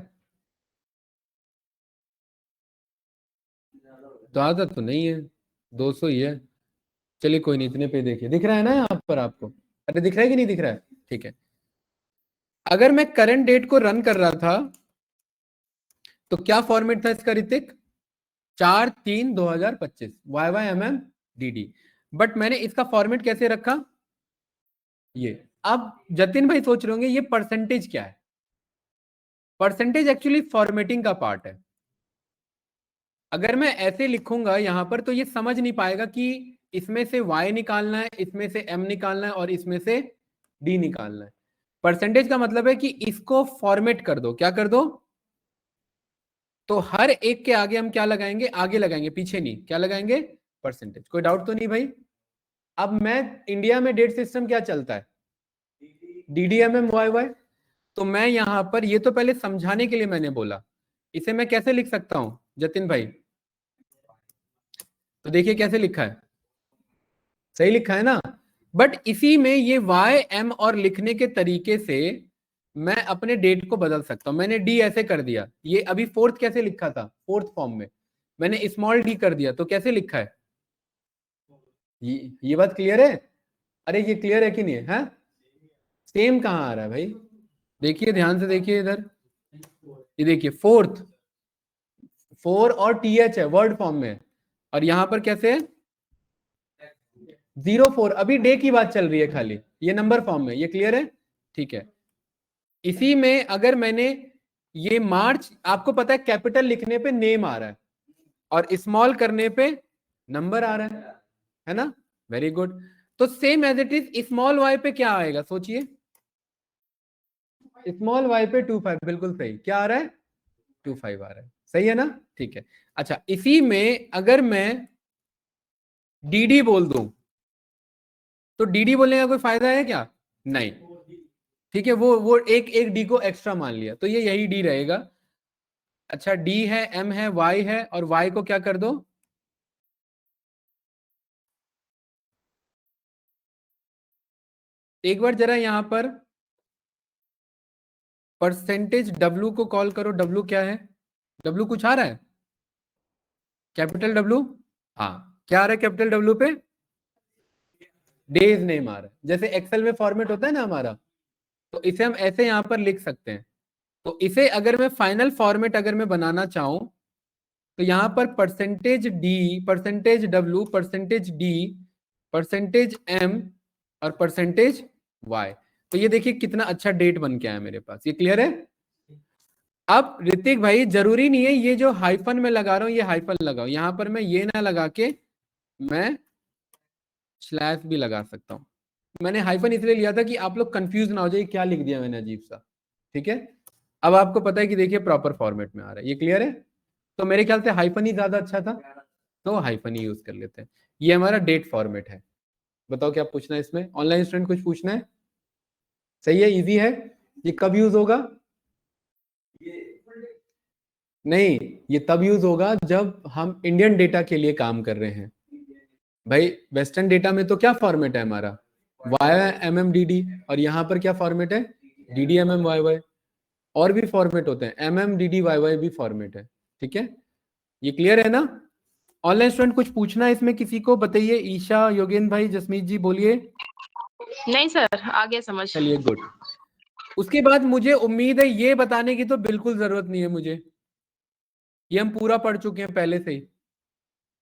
ज्यादा तो नहीं है, 200 ही है, चलिए कोई नहीं, इतने पे देखिए, दिख रहा है ना यहाँ पर आपको? अरे दिख रहा है कि नहीं दिख रहा है? ठीक है, अगर मैं करंट डेट को रन कर रहा था तो क्या फॉर्मेट था इसका ऋतिक? 4/3/2025 YYMM DD, बट मैंने इसका फॉर्मेट कैसे रखा, ये। अब जतिन भाई सोच रहे होंगे ये परसेंटेज क्या है, परसेंटेज एक्चुअली फॉर्मेटिंग का पार्ट है। अगर मैं ऐसे लिखूंगा यहां पर तो ये समझ नहीं पाएगा कि इसमें से y निकालना है, इसमें से m निकालना है और इसमें से d निकालना है। परसेंटेज का मतलब है कि इसको फॉर्मेट कर दो, क्या कर दो, तो हर एक के आगे हम क्या लगाएंगे, आगे लगाएंगे, पीछे नहीं, क्या लगाएंगे, परसेंटेज। कोई डाउट तो नहीं भाई? अब मैं इंडिया में डेट सिस्टम क्या चलता है, DDMM YY, तो मैं यहां पर, ये तो पहले समझाने के लिए मैंने बोला, इसे मैं कैसे लिख सकता हूं जतिन भाई, तो देखिए कैसे लिखा है, सही लिखा है ना? बट इसी में ये YM और लिखने के तरीके से मैं अपने डेट को बदल सकता हूं। मैंने डी ऐसे कर दिया, ये अभी फोर्थ कैसे लिखा था, फोर्थ फॉर्म में मैंने स्मॉल डी कर दिया, तो कैसे लिखा है, ये बात क्लियर है? अरे ये क्लियर है कि नहीं है? सेम कहां आ रहा है भाई, देखिए ध्यान से देखिए इधर, ये देखिए फोर्थ, 4 और TH है, वर्ड फॉर्म में, और यहां पर कैसे है 04, अभी डे की बात चल रही है खाली, ये नंबर फॉर्म में, ये क्लियर है? ठीक है, इसी में अगर मैंने ये मार्च, आपको पता है कैपिटल लिखने पे नेम आ रहा है और स्मॉल करने पे नंबर आ रहा है ना? वेरी गुड, तो same as it is small y पे क्या आएगा सोचिए, स्मॉल y पे 25, बिल्कुल सही, क्या आ रहा है, 25 आ रहा है, सही है ना? ठीक है, अच्छा इसी में अगर मैं DD बोल दूं तो DD बोलने का कोई फायदा है क्या, नहीं, ठीक है, वो एक एक डी को एक्स्ट्रा मान लिया, तो ये यही डी रहेगा। अच्छा, डी है, एम है, वाई है, और वाई को क्या कर दो, एक बार जरा यहां पर परसेंटेज डब्ल्यू को कॉल करो, डब्ल्यू क्या है, डब्ल्यू कुछ आ रहा है, कैपिटल डब्ल्यू, हाँ, क्या आ रहा है कैपिटल डब्ल्यू पे, डेज नेम आ रहा है, जैसे एक्सेल में फॉर्मेट होता है ना हमारा, तो इसे हम ऐसे यहां पर लिख सकते हैं। तो इसे अगर मैं फाइनल फॉर्मेट अगर मैं बनाना चाहूं तो यहां पर percentage D, percentage W, percentage D, percentage M और परसेंटेज वाई, तो ये देखिए कितना अच्छा डेट बन के आया मेरे पास, ये क्लियर है? अब ऋतिक भाई जरूरी नहीं है ये जो हाइफन में लगा रहा हूं ये हाइफन लगाओ, यहां पर मैं ये ना लगा के मैं स्लैश भी लगा सकता हूँ। मैंने हाइफन इसलिए लिया था कि आप लोग कंफ्यूज ना हो जाए क्या लिख दिया मैंने अजीब सा। ठीक है, अब आपको पता है कि देखिए प्रॉपर फॉर्मेट में आ रहा है, ये क्लियर है। तो मेरे ख्याल से हाइफन ही ज्यादा अच्छा था, तो हाइफन ही यूज कर लेते हैं। ये हमारा डेट फॉर्मेट है। बताओ क्या पूछना है इसमें, ऑनलाइन स्टूडेंट कुछ पूछना है? सही है, इजी है। ये कब यूज होगा? नहीं, ये तब यूज होगा जब हम इंडियन डेटा के लिए काम कर रहे हैं। भाई वेस्टर्न डेटा में तो क्या फॉर्मेट है हमारा, YMMDD, और यहाँ पर क्या फॉर्मेट है, DDMMYY। और भी फॉर्मेट होते हैं, MMDDYY भी फॉर्मेट है। ठीक है, ये क्लियर है ना? ऑनलाइन स्टूडेंट कुछ पूछना है इसमें किसी को? बताइए, ईशा, योगेंद्र भाई, जसमीत जी बोलिए। नहीं सर, आगे समझ। चलिए गुड। उसके बाद मुझे उम्मीद है ये बताने की तो बिल्कुल जरूरत नहीं है मुझे, ये हम पूरा पढ़ चुके हैं पहले से ही।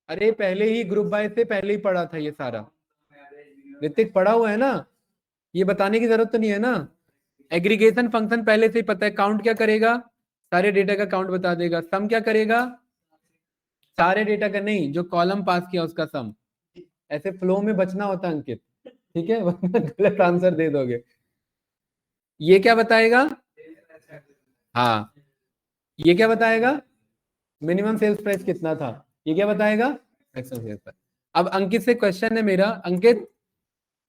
अरे पहले ही ग्रुप बाय से पहले ही पढ़ा था ये सारा, ऋतिक पढ़ा हुआ है ना, ये बताने की जरूरत तो नहीं है ना। एग्रीगेशन फंक्शन पहले से ही पता है, काउंट क्या करेगा, सारे डेटा का काउंट बता देगा। सम क्या करेगा, सारे डेटा का नहीं, जो कॉलम पास किया उसका सम। ऐसे फ्लो में बचना होता है अंकित, ठीक है, वरना गलत आंसर दे दोगे। ये क्या बताएगा, हाँ ये क्या बताएगा, मिनिमम सेल्स प्राइस कितना था। ये क्या बताएगा, मैक्सिमम सेल्स प्राइस। अब अंकित से क्वेश्चन है मेरा, अंकित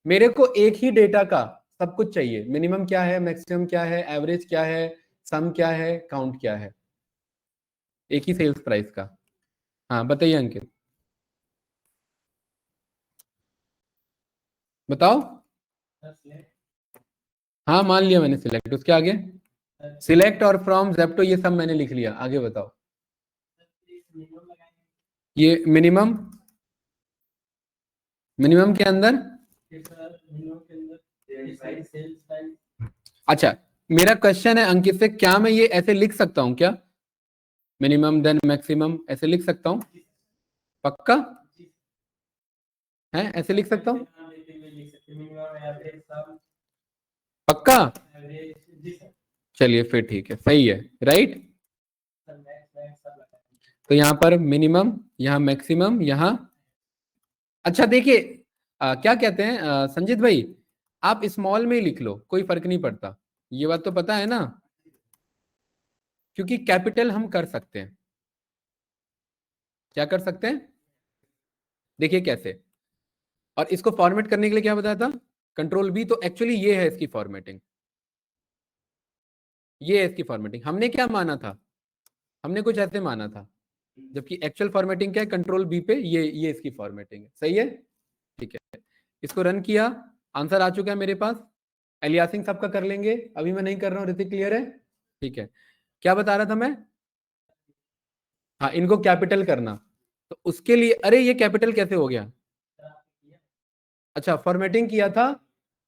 मेरे को एक ही डेटा का सब कुछ चाहिए, मिनिमम क्या है, मैक्सिमम क्या है, एवरेज क्या है, सम क्या है, काउंट क्या है, एक ही सेल्स प्राइस का। हाँ बताइए अंकित, बताओ। हाँ मान लिया मैंने सिलेक्ट, उसके आगे सिलेक्ट और फ्रॉम जेप्टो ये सब मैंने लिख लिया, आगे बताओ। ये मिनिमम, मिनिमम के अंदर, अच्छा मेरा क्वेश्चन है अंकित से, क्या मैं ये ऐसे लिख सकता हूं क्या, मिनिमम देन मैक्सिमम, ऐसे लिख सकता हूं? पक्का है, ऐसे लिख सकता हूं? पक्का? चलिए फिर ठीक है, सही है, राइट। तो यहाँ पर मिनिमम, यहाँ मैक्सिमम, यहाँ, अच्छा देखिए क्या कहते हैं संजीत भाई, आप स्मॉल में ही लिख लो, कोई फर्क नहीं पड़ता, ये बात तो पता है ना, क्योंकि कैपिटल हम कर सकते हैं। क्या कर सकते हैं, देखिए कैसे। और इसको फॉर्मेट करने के लिए क्या बताया था, कंट्रोल बी। तो एक्चुअली ये है इसकी फॉर्मेटिंग, ये है इसकी फॉर्मेटिंग। हमने क्या माना था, हमने कुछ ऐसे माना था, जबकि एक्चुअल फॉर्मेटिंग क्या है, कंट्रोल बी पे ये इसकी फॉर्मेटिंग है। सही है, ठीक है। इसको रन किया, आंसर आ चुका है मेरे पास। एलियासिंग सबका कर लेंगे, अभी मैं नहीं कर रहा हूँ, ऋतिक क्लियर है? ठीक है, क्या बता रहा था मैं, हाँ इनको कैपिटल करना, तो उसके लिए, अरे ये कैपिटल कैसे हो गया, अच्छा फॉर्मेटिंग किया था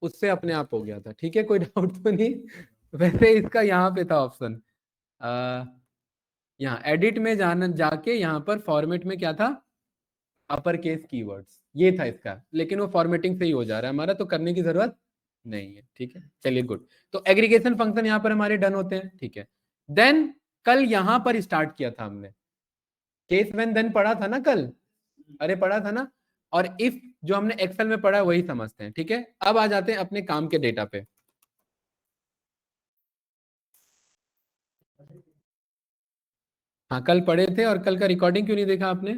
उससे अपने आप हो गया था, ठीक है कोई डाउट तो नहीं। वैसे इसका यहाँ पे था ऑप्शन, यहाँ एडिट में जाना, जाके यहाँ पर फॉर्मेट में क्या था, अपर केस कीवर्ड्स, ये था इसका, लेकिन वो फॉर्मेटिंग से ही हो जा रहा है हमारा, तो करने की जरूरत नहीं है। ठीक है चलिए गुड। तो एग्रीगेशन फंक्शन यहाँ पर हमारे डन होते हैं, ठीक है। देन कल यहाँ पर स्टार्ट किया था हमने, केस व्हेन देन पढ़ा था ना कल, अरे पढ़ा था ना। और इफ जो हमने एक्सेल में पढ़ा है वही समझते हैं, ठीक है। अब आ जाते हैं अपने काम के डेटा पे। हाँ कल पढ़े थे, और कल का रिकॉर्डिंग क्यों नहीं देखा आपने?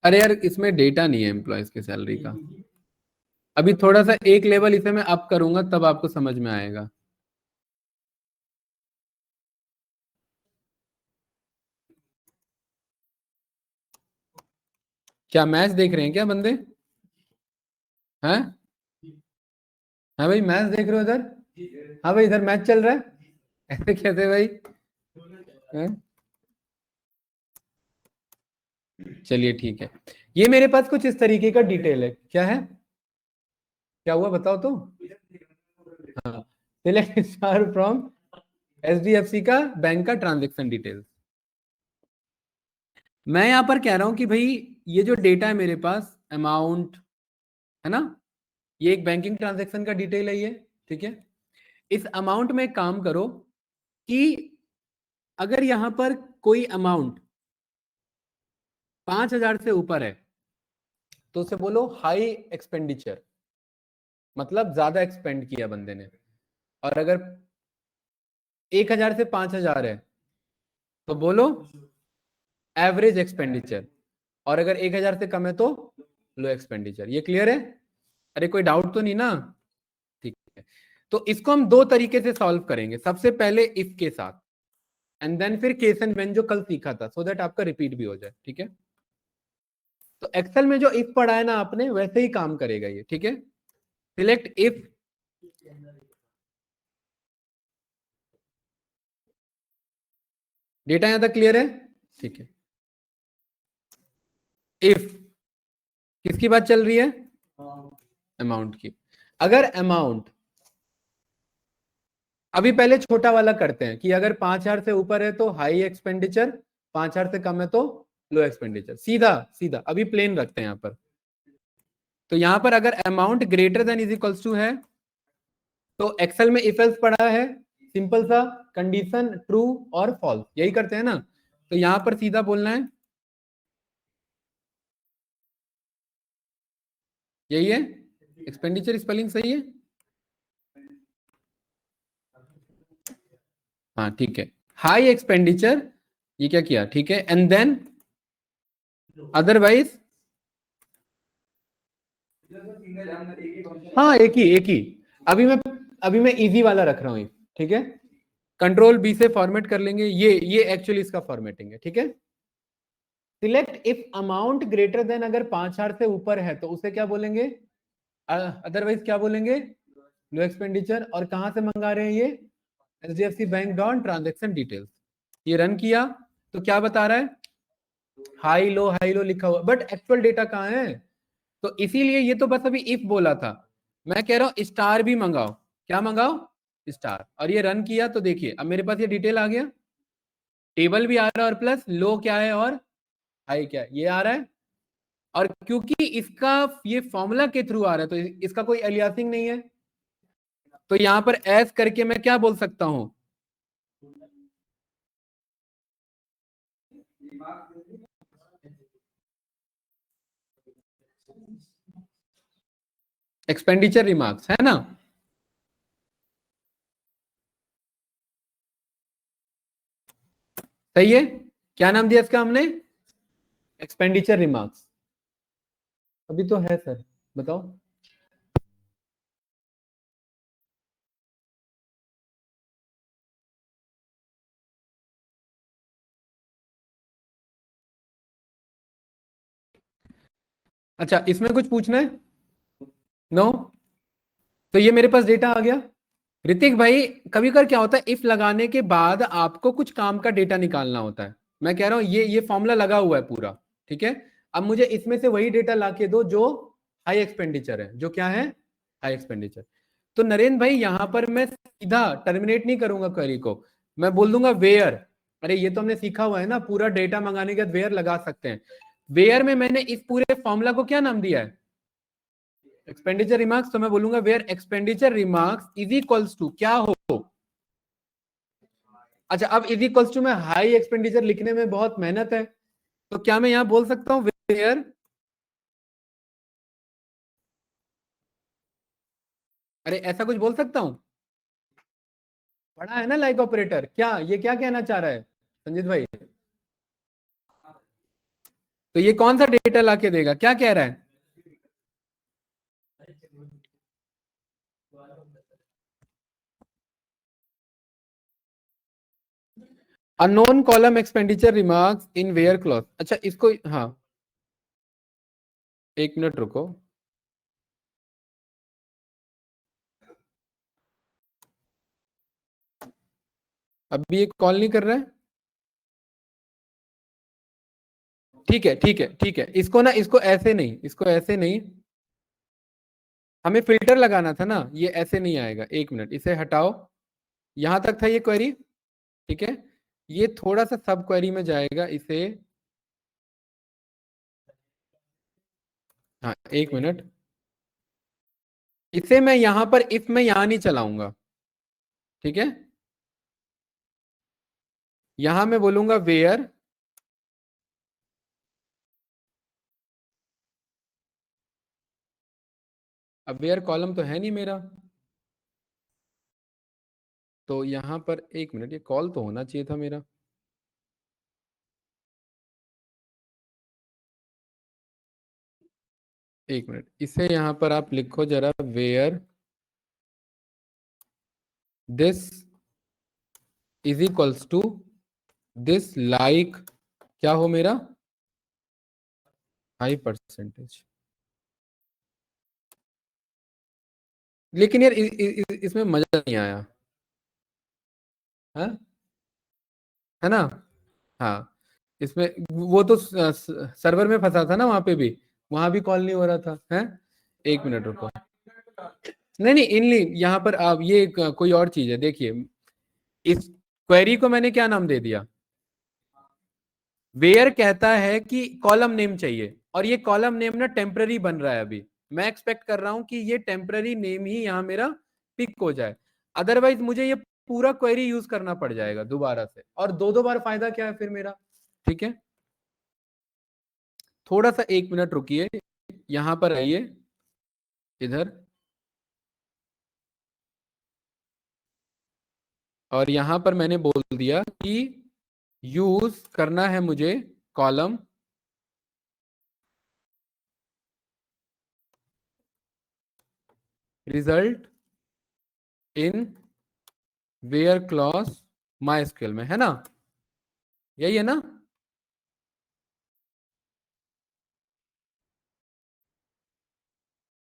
अरे यार इसमें डेटा नहीं है एम्प्लॉयज की सैलरी का, अभी थोड़ा सा एक लेवल इसे मैं अप करूंगा तब आपको समझ में आएगा। क्या मैच देख रहे हैं क्या बंदे, हैं? हाँ भाई मैच देख रहे हो इधर, हाँ भाई इधर मैच चल रहा है, ऐसे कैसे भाई, हैं? चलिए ठीक है, ये मेरे पास कुछ इस तरीके का डिटेल है, क्या है, क्या हुआ बताओ तो। हाँ, सिलेक्ट स्टार फ्रॉम HDFC का बैंक का ट्रांजेक्शन डिटेल्स। मैं यहां पर कह रहा हूं कि भाई ये जो डेटा है मेरे पास, अमाउंट है ना, ये एक बैंकिंग ट्रांजेक्शन का डिटेल है ये, ठीक है। इस अमाउंट में काम करो कि अगर यहां पर कोई अमाउंट 5,000 से ऊपर है तो उसे बोलो हाई एक्सपेंडिचर, मतलब ज्यादा एक्सपेंड किया बंदे ने। और अगर 1,000 से 5,000 है तो बोलो एवरेज एक्सपेंडिचर। और अगर 1,000 से कम है तो लो एक्सपेंडिचर। ये क्लियर है? अरे कोई डाउट तो नहीं ना? ठीक है। तो इसको हम दो तरीके से सॉल्व करेंगे। सबसे पहले इफ के साथ, एंड देन फिर केस एंड व्हेन जो कल सीखा था, सो दैट आपका रिपीट भी हो जाए। ठीक है। तो एक्सेल में जो इफ पढ़ा है ना आपने, वैसे ही काम करेगा ये। ठीक है। सिलेक्ट इफ, डेटा यहां तक क्लियर है? ठीक है। इफ किसकी बात चल रही है? अमाउंट की। अगर अमाउंट, अभी पहले छोटा वाला करते हैं कि अगर 5,000 से ऊपर है तो हाई एक्सपेंडिचर, 5,000 से कम है तो लो एक्सपेंडिचर। सीधा सीधा अभी प्लेन रखते हैं यहां पर। तो यहां पर अगर amount greater than is equals to है तो एक्सेल में इफ एल्स पढ़ा है, सिंपल सा कंडीशन ट्रू और फॉल्स, यही करते हैं ना। तो यहां पर सीधा बोलना है, यही है। एक्सपेंडिचर स्पेलिंग सही है? हाँ ठीक है। हाई एक्सपेंडिचर, ये क्या किया? ठीक है। एंड देन अदरवाइज, हाँ एक ही। अभी मैं इजी वाला रख रहा हूं। ठीक है। कंट्रोल बी से फॉर्मेट कर लेंगे। ये एक्चुअली इसका फॉर्मेटिंग है। ठीक है। Select if amount greater then, अगर 5,000 से ऊपर है तो उसे क्या बोलेंगे? अदरवाइज क्या बोलेंगे? लो एक्सपेंडिचर। और कहां से मंगा रहे हैं ये? HDFC bank dot transaction details. ये रन किया तो क्या बता रहा है? हाई लो लिखा हुआ, बट एक्चुअल डेटा कहाँ है? तो इसीलिए ये तो बस अभी इफ बोला था। मैं कह रहा हूं स्टार भी मंगाओ। क्या मंगाओ? स्टार। और ये रन किया तो देखिए अब मेरे पास ये डिटेल आ गया, टेबल भी आ रहा है, और प्लस लो क्या है और हाई क्या है ये आ रहा है। और क्योंकि इसका ये फॉर्मूला के थ्रू आ रहा है तो इसका कोई एलियासिंग नहीं है। तो यहां पर एस करके मैं क्या बोल सकता हूं? एक्सपेंडिचर रिमार्क्स, है ना? सही है। क्या नाम दिया इसका हमने? Expenditure remarks. अभी तो है सर, बताओ। अच्छा, इसमें कुछ पूछना है? नो। तो ये मेरे पास डेटा आ गया। ऋतिक भाई, कभी कभी क्या होता है, इफ लगाने के बाद आपको कुछ काम का डेटा निकालना होता है। मैं कह रहा हूं ये फॉर्मूला लगा हुआ है पूरा। ठीक है। अब मुझे इसमें से वही डेटा लाके दो जो हाई एक्सपेंडिचर है। जो क्या है? High expenditure. तो नरेंद्र भाई यहां पर मैं सीधा टर्मिनेट नहीं करूंगा क्वेरी को, मैं बोल दूंगा वेयर। अरे ये तो हमने सीखा हुआ है ना, पूरा डेटा मंगाने के बाद वेयर लगा सकते हैं। वेयर में मैंने इस पूरे फॉर्मूला को क्या नाम दिया है? Expenditure remarks. तो मैं बोलूंगा where expenditure remarks is equals to क्या हो? अच्छा, अब इज इक्वल्स टू में हाई एक्सपेंडिचर लिखने में बहुत मेहनत है, तो क्या मैं यहां बोल सकता हूं वेयर? अरे ऐसा कुछ बोल सकता हूं? पढ़ा है ना लाइक ऑपरेटर। क्या ये क्या कहना चाह रहा है संजीत भाई? तो ये कौन सा डेटा लाके देगा? क्या कह रहा है? Unknown column expenditure remarks in where clause. अच्छा इसको, हाँ एक मिनट रुको। अभी ये कॉल नहीं कर रहा है। ठीक है ठीक है ठीक है। इसको ना, इसको ऐसे नहीं, इसको ऐसे नहीं, हमें फिल्टर लगाना था ना। ये ऐसे नहीं आएगा। एक मिनट, इसे हटाओ। यहां तक था ये क्वेरी। ठीक है। ये थोड़ा सा सब क्वेरी में जाएगा, इसे, हाँ एक मिनट। इसे मैं यहां पर इफ मैं यहां नहीं चलाऊंगा, ठीक है। यहां मैं बोलूंगा वेयर, अब वेयर कॉलम तो है नहीं मेरा, तो यहां पर एक मिनट, ये कॉल तो होना चाहिए था मेरा। एक मिनट, इसे यहां पर आप लिखो जरा, where this is equals to this, like क्या हो मेरा, हाई परसेंटेज। लेकिन यार इसमें मजा नहीं आया, है है ना। हाँ, इसमें वो तो सर्वर में फंसा था ना, वहां पे भी, वहां भी कॉल नहीं हो रहा था, है। एक मिनट रुको, नहीं नहीं, इनली यहाँ पर आप ये कोई और चीज है, देखिए इस क्वेरी को मैंने क्या नाम दे दिया, वेयर कहता है कि कॉलम नेम चाहिए, और ये कॉलम नेम ना टेम्पररी बन रहा है अभी। मैं एक्सपेक्ट कर रहा हूं कि ये टेम्पररी नेम ही यहाँ मेरा पिक हो जाए, अदरवाइज मुझे ये पूरा क्वेरी यूज करना पड़ जाएगा दोबारा से, और दो दो बार फायदा क्या है फिर मेरा, ठीक है। थोड़ा सा एक मिनट रुकिए, यहां पर आइए इधर, और यहां पर मैंने बोल दिया कि यूज करना है मुझे column result in where clause MySQL में, है ना, यही है ना।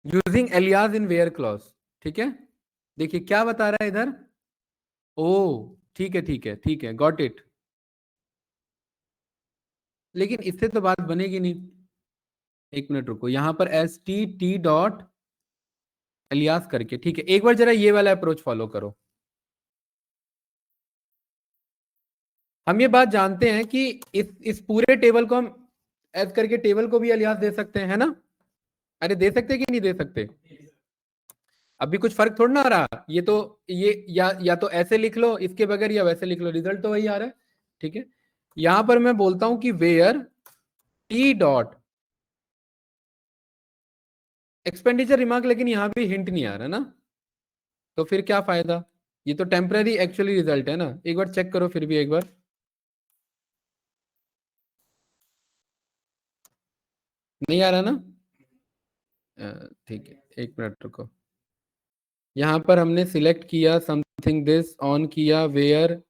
Using alias in where clause, ठीक है। देखिए क्या बता रहा है इधर, ओ ठीक है ठीक है ठीक है, गॉट इट। लेकिन इससे तो बात बनेगी नहीं, एक मिनट रुको, यहां पर as T T dot alias करके, ठीक है। एक बार जरा ये वाला अप्रोच फॉलो करो। हम ये बात जानते हैं कि इस पूरे टेबल को हम एस करके टेबल को भी एलियास दे सकते हैं, है ना। अरे दे सकते हैं कि नहीं दे सकते, अभी कुछ फर्क थोड़ा ना आ रहा, ये तो ये या तो ऐसे लिख लो इसके बगैर, या वैसे लिख लो, रिजल्ट तो वही आ रहा है, ठीक है। यहां पर मैं बोलता हूं कि where T dot expenditure remark, लेकिन यहां भी हिंट नहीं आ रहा ना, तो फिर क्या फायदा, ये तो टेम्पररी एक्चुअली रिजल्ट है ना। एक बार चेक करो फिर भी एक बार, नहीं आ रहा ना, ठीक है, एक मिनट रुको। यहां पर हमने सिलेक्ट किया समथिंग दिस, ऑन किया वेयर,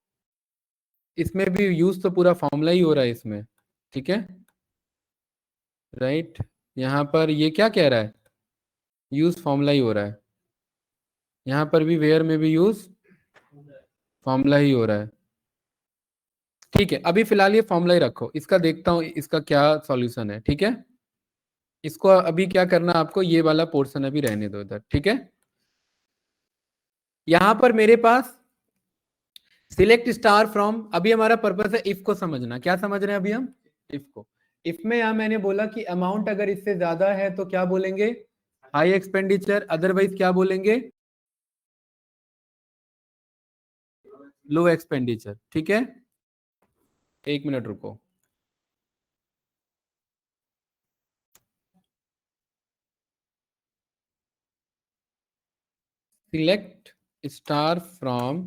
इसमें भी यूज तो पूरा फॉर्मूला ही हो रहा है इसमें, ठीक है, राइट। यहाँ पर ये क्या कह रहा है, यूज फॉर्मूला ही हो रहा है, यहाँ पर भी वेयर में भी यूज फॉर्मूला ही हो रहा है, ठीक है। अभी फिलहाल ये फॉर्मूला ही रखो, इसका देखता हूँ इसका क्या सॉल्यूशन है, ठीक है। इसको अभी क्या करना आपको, ये वाला पोर्शन अभी रहने दो इधर, ठीक है। यहां पर मेरे पास सिलेक्ट स्टार फ्रॉम, अभी हमारा पर्पस है इफ को समझना, क्या समझ रहे हैं अभी हम, इफ को। इफ में यहां मैंने बोला कि अमाउंट अगर इससे ज्यादा है तो क्या बोलेंगे, हाई एक्सपेंडिचर, अदरवाइज क्या बोलेंगे, लो एक्सपेंडिचर, ठीक है। एक मिनट रुको, सिलेक्ट स्टार फ्रॉम,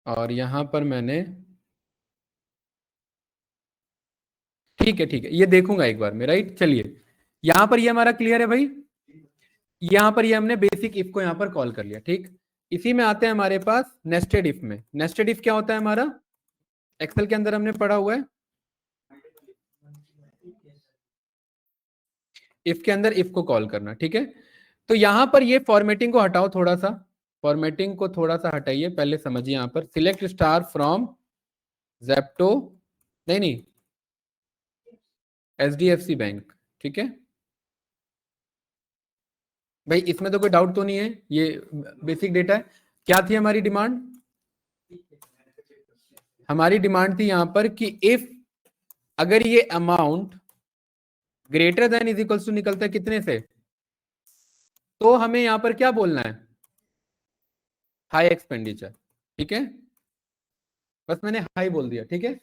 और यहां पर मैंने, ठीक है ये देखूंगा एक बार में, राइट। चलिए यहां पर ये हमारा क्लियर है भाई, यहां पर ये हमने बेसिक इफ को यहां पर कॉल कर लिया, ठीक। इसी में आते हैं हमारे पास नेस्टेड इफ में। नेस्टेड इफ क्या होता है हमारा, एक्सेल के अंदर हमने पढ़ा हुआ है, इफ के अंदर इफ को कॉल करना, ठीक है। तो यहां पर ये फॉर्मेटिंग को हटाओ थोड़ा सा, फॉर्मेटिंग को थोड़ा सा हटाइए, पहले समझिए यहां पर सिलेक्ट स्टार फ्रॉम जेप्टो, नहीं नहीं, एचडीएफसी बैंक, ठीक है भाई, इसमें तो कोई डाउट तो नहीं है, ये बेसिक डेटा है। क्या थी हमारी डिमांड, हमारी डिमांड थी यहां पर कि इफ अगर ये amount greater than is equals to निकलता है कितने से, तो हमें यहां पर क्या बोलना है, हाई एक्सपेंडिचर, ठीक है, बस मैंने हाई बोल दिया, ठीक है।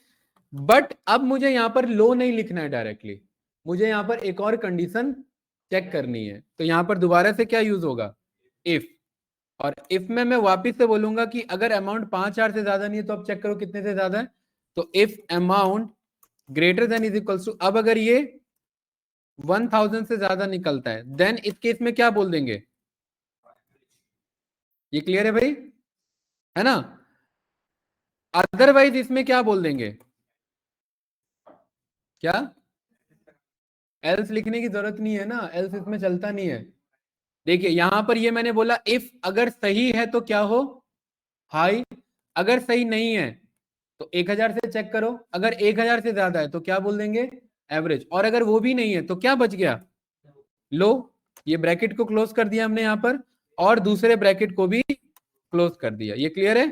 बट अब मुझे यहां पर लो नहीं लिखना है डायरेक्टली, मुझे यहां पर एक और कंडीशन चेक करनी है, तो यहां पर दोबारा से क्या यूज होगा, इफ, और इफ में मैं वापिस से बोलूंगा कि अगर अमाउंट 5,000 से ज्यादा नहीं है तो अब चेक करो कितने से ज्यादा है, तो if amount greater than is equals to, अब अगर ये 1,000 से ज्यादा निकलता है देन इस केस में क्या बोल देंगे, ये क्लियर है भाई, है ना, अदरवाइज इसमें क्या बोल देंगे, क्या, एल्स लिखने की जरूरत नहीं है ना, एल्स इसमें चलता नहीं है। देखिए यहां पर ये मैंने बोला इफ अगर सही है तो क्या हो, हाई, अगर सही नहीं है तो 1,000 से चेक करो, अगर 1,000 से ज्यादा है तो क्या बोल देंगे, एवरेज, और अगर वो भी नहीं है तो क्या बच गया, लो। ये ब्रैकेट को क्लोज कर दिया हमने यहां पर, और दूसरे ब्रैकेट को भी क्लोज कर दिया, ये क्लियर है।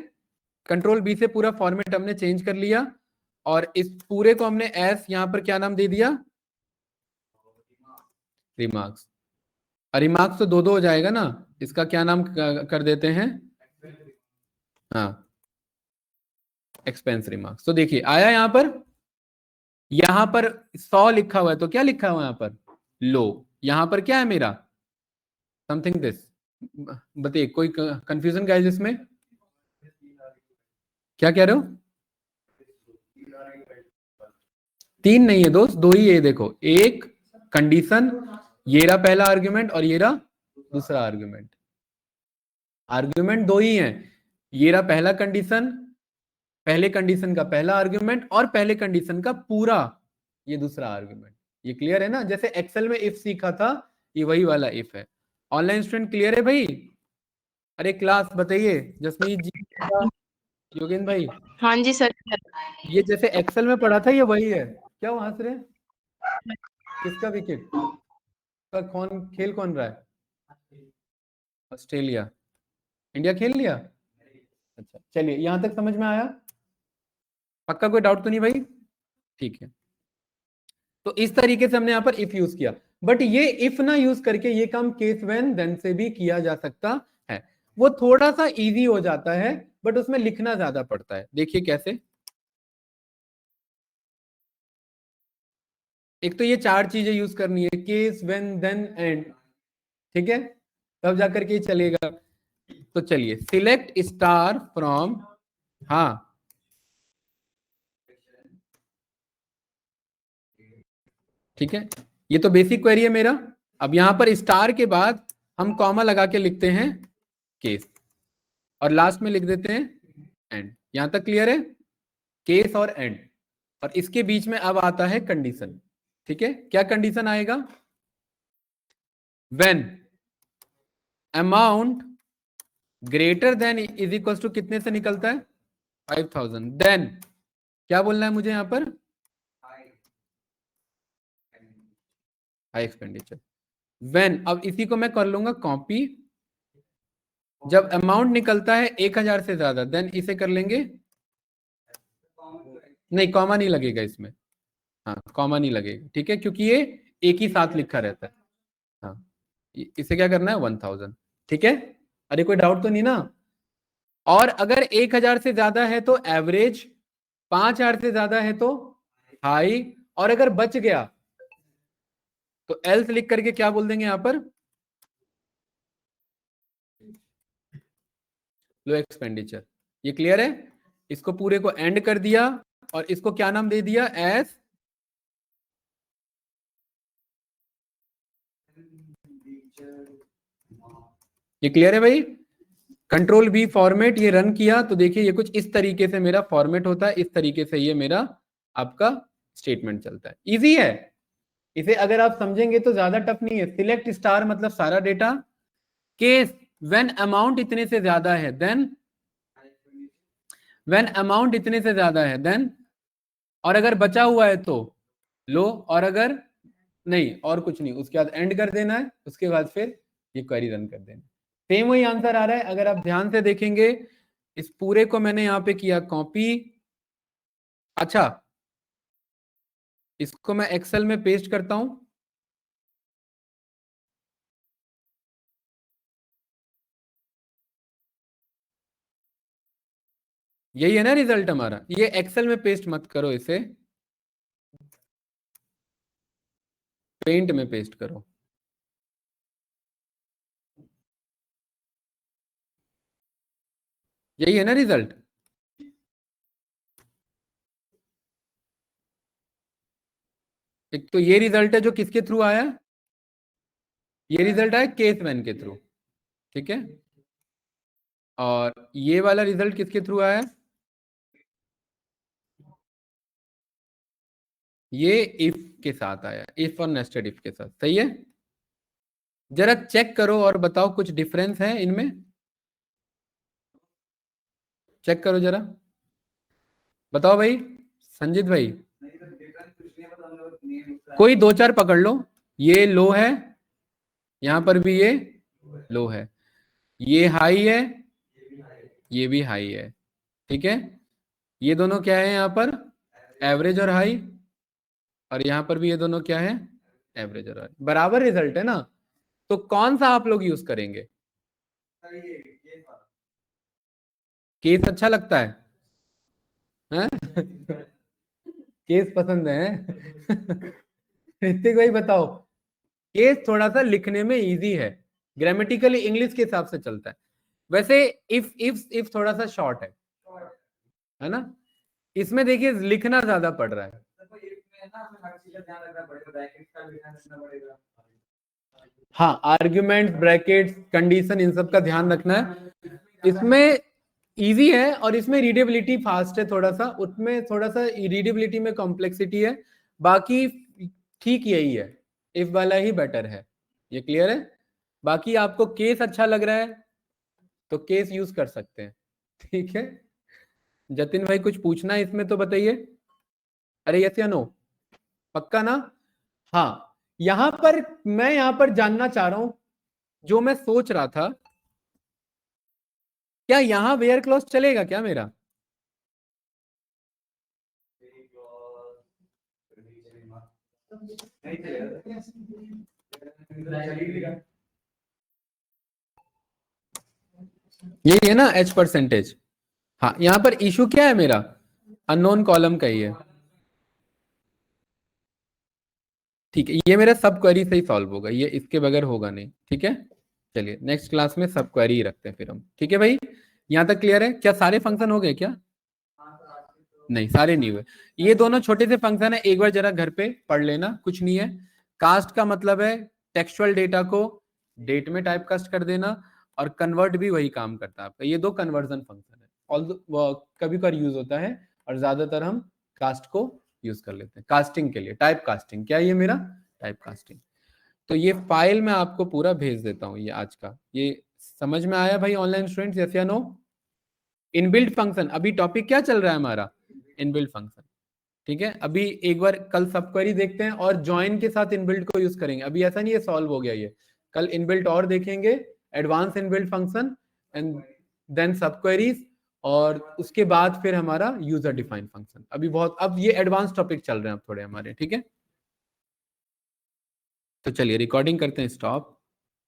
कंट्रोल बी से पूरा फॉर्मेट हमने चेंज कर लिया, और इस पूरे को हमने एस यहां पर क्या नाम दे दिया, रिमार्क्स। रिमार्क्स तो दो दो हो जाएगा ना, इसका क्या नाम कर देते हैं, हाँ, एक्सपेंस रिमार्क्स। तो देखिए आया यहां पर 100 लिखा हुआ है तो क्या लिखा हुआ है यहां पर, लो, यहां पर क्या है मेरा, समथिंग दिस, बताइए कोई कंफ्यूजन क्या है जिसमें, क्या कह रहे हो, 3 नहीं है दोस्त, 2 ही है, देखो एक कंडीशन, ये रहा पहला आर्ग्यूमेंट और ये रहा दूसरा आर्ग्यूमेंट, आर्ग्यूमेंट 2 ही है, ये रहा पहला कंडीशन, पहले कंडीशन का पहला आर्ग्यूमेंट, और पहले कंडीशन का पूरा ये दूसरा आर्ग्यूमेंट, ये क्लियर है ना, जैसे एक्सेल में इफ सीखा था ये वही वाला इफ है। ऑनलाइन स्टूडेंट क्लियर है भाई, अरे क्लास बताइए, जसमीत जी, योगेंद्र भाई, हाँ जी सर। ये जैसे एक्सेल में पढ़ा था ये वही है, क्या वो हंस रहे हैं, किसका विकेट का, कौन खेल कौन रहा है, ऑस्ट्रेलिया, इंडिया खेल लिया, अच्छा चलिए यहां तक समझ में आया, पक्का कोई डाउट तो नहीं भाई, ठीक है। तो इस तरीके से हमने यहां पर इफ यूज किया, बट ये इफ ना यूज करके ये काम केस व्हेन देन से भी किया जा सकता है, वो थोड़ा सा इजी हो जाता है बट उसमें लिखना ज्यादा पड़ता है, देखिए कैसे। एक तो ये 4 चीजें यूज करनी है, केस व्हेन देन एंड, ठीक है, तब जाकर के चलेगा। तो चलिए सिलेक्ट स्टार फ्रॉम, हाँ ठीक है, ये तो बेसिक क्वेरी है मेरा। अब यहां पर स्टार के बाद हम कॉमा लगा के लिखते हैं केस, और लास्ट में लिख देते हैं एंड, यहां तक क्लियर है, केस और एंड, और इसके बीच में अब आता है कंडीशन, ठीक है, क्या कंडीशन आएगा, when amount greater than is equal to कितने से निकलता है, 5,000, देन क्या बोलना है मुझे यहां पर, हाई एक्सपेंडिचर, व्हेन, अब इसी को मैं कर लूंगा कॉपी, जब अमाउंट निकलता है 1,000 से ज्यादा देन इसे कर लेंगे, नहीं कॉमा नहीं लगेगा इसमें, हाँ कॉमा नहीं लगेगा, ठीक है, क्योंकि ये एक ही साथ लिखा रहता है, हाँ इसे क्या करना है 1,000, ठीक है, अरे कोई डाउट तो नहीं ना। और अगर 1,000 से ज्यादा है तो एवरेज, 5,000 से ज्यादा है तो हाई, और अगर बच गया तो एल्स लिख करके क्या बोल देंगे यहां पर, लो एक्सपेंडिचर, ये क्लियर है, इसको पूरे को एंड कर दिया और इसको क्या नाम दे दिया, एस, ये क्लियर है भाई, कंट्रोल बी फॉर्मेट, ये रन किया तो देखिए ये कुछ इस तरीके से मेरा फॉर्मेट होता है, इस तरीके से ये मेरा आपका स्टेटमेंट चलता है, इजी है, इसे अगर आप समझेंगे तो ज्यादा टफ नहीं है। सिलेक्ट स्टार मतलब सारा डेटा, केस व्हेन अमाउंट इतने से ज्यादा है देन, व्हेन अमाउंट इतने से ज्यादा है देन, और अगर बचा हुआ है तो लो, और अगर नहीं और कुछ नहीं, उसके बाद एंड कर देना है, उसके बाद फिर ये क्वेरी रन कर देना, सेम वही आंसर आ रहा है। अगर आप ध्यान से देखेंगे इस पूरे को मैंने यहां पे किया कॉपी, अच्छा इसको मैं एक्सेल में पेस्ट करता हूं, यही है ना रिजल्ट हमारा। ये एक्सेल में पेस्ट मत करो, इसे पेंट में पेस्ट करो। यही है ना रिजल्ट। एक तो ये रिजल्ट है जो किसके थ्रू आया, ये रिजल्ट आया केस वैन के थ्रू, ठीक है। और ये वाला रिजल्ट किसके थ्रू आया, ये इफ के साथ आया, इफ और नेस्टेड इफ के साथ, सही है। जरा चेक करो और बताओ कुछ डिफरेंस है इनमें, चेक करो जरा, बताओ भाई संजीत भाई। कोई दो चार पकड़ लो। ये लो है, यहां पर भी ये लो है, ये हाई है, ये भी हाई है, ठीक है। ये दोनों क्या है यहाँ पर, एवरेज और हाई, और यहां पर भी ये दोनों क्या है, एवरेज और हाई, बराबर रिजल्ट है ना। तो कौन सा आप लोग यूज करेंगे, केस अच्छा लगता है, हैं? केस पसंद है। ऋतिक भाई बताओ, केस थोड़ा सा लिखने में इजी है, ग्रामेटिकली इंग्लिश के हिसाब से चलता है। वैसे इफ थोड़ा सा शॉर्ट है ना। इसमें देखिए लिखना ज्यादा पड़ रहा है। हाँ, आर्ग्यूमेंट, ब्रैकेट्स, कंडीशन, इन सब का ध्यान रखना है। इसमें इजी है और इसमें रीडेबिलिटी फास्ट है थोड़ा सा, उसमें थोड़ा सा रीडेबिलिटी में कॉम्प्लेक्सिटी है, बाकी ठीक यही है, इफ वाला ही बेटर है। ये क्लियर है। बाकी आपको केस अच्छा लग रहा है तो केस यूज कर सकते हैं, ठीक है। जतिन भाई कुछ पूछना है इसमें तो बताइए। अरे यस या नो, पक्का ना। हाँ, मैं यहां पर जानना चाह रहा हूं, जो मैं सोच रहा था, क्या यहां वेयर क्लॉज चलेगा क्या मेरा। यही है ना एच परसेंटेज। हाँ, यहां पर इशू क्या है मेरा, अननोन कॉलम का ही है, ठीक है। ये मेरा सब क्वेरी से ही सॉल्व होगा, ये इसके बगैर होगा नहीं, ठीक है। चलिए नेक्स्ट क्लास में सब क्वेरी ही रखते हैं फिर हम, ठीक है भाई। यहां तक क्लियर है क्या, सारे फंक्शन हो गए क्या, नहीं सारे नहीं हुए। ये दोनों छोटे से फंक्शन है, एक बार जरा घर पे पढ़ लेना, कुछ नहीं है। कास्ट का मतलब है टेक्सचुअल डेटा को डेट में टाइप कास्ट कर देना, और कन्वर्ट भी वही काम करता है आपका। ये दो कन्वर्जन फंक्शन है, ऑल्दो कभी कभार यूज होता है, और ज्यादातर हम कास्ट को यूज कर लेते हैं कास्टिंग के लिए, टाइप कास्टिंग। क्या ये मेरा टाइप कास्टिंग। तो ये फाइल मैं आपको पूरा भेज देता हूँ, ये आज का, ये समझ में आया भाई ऑनलाइन स्टूडेंट्स, यस या नो। इनबिल्ट फंक्शन, अभी टॉपिक क्या चल रहा है हमारा, इनबिल्ट फंक्शन, ठीक है। अभी एक बार कल सब क्वेरी देखते हैं और ज्वाइन के साथ इनबिल्ट को यूज करेंगे। अभी ऐसा नहीं है सॉल्व हो गया ये, कल इनबिल्ट और देखेंगे, advance inbuilt function, and then sub queries, और उसके बाद फिर हमारा यूजर डिफाइंड फंक्शन। अभी बहुत, अब ये एडवांस टॉपिक चल रहे हैं अब थोड़े हमारे, ठीक है। तो चलिए रिकॉर्डिंग करते हैं स्टॉप।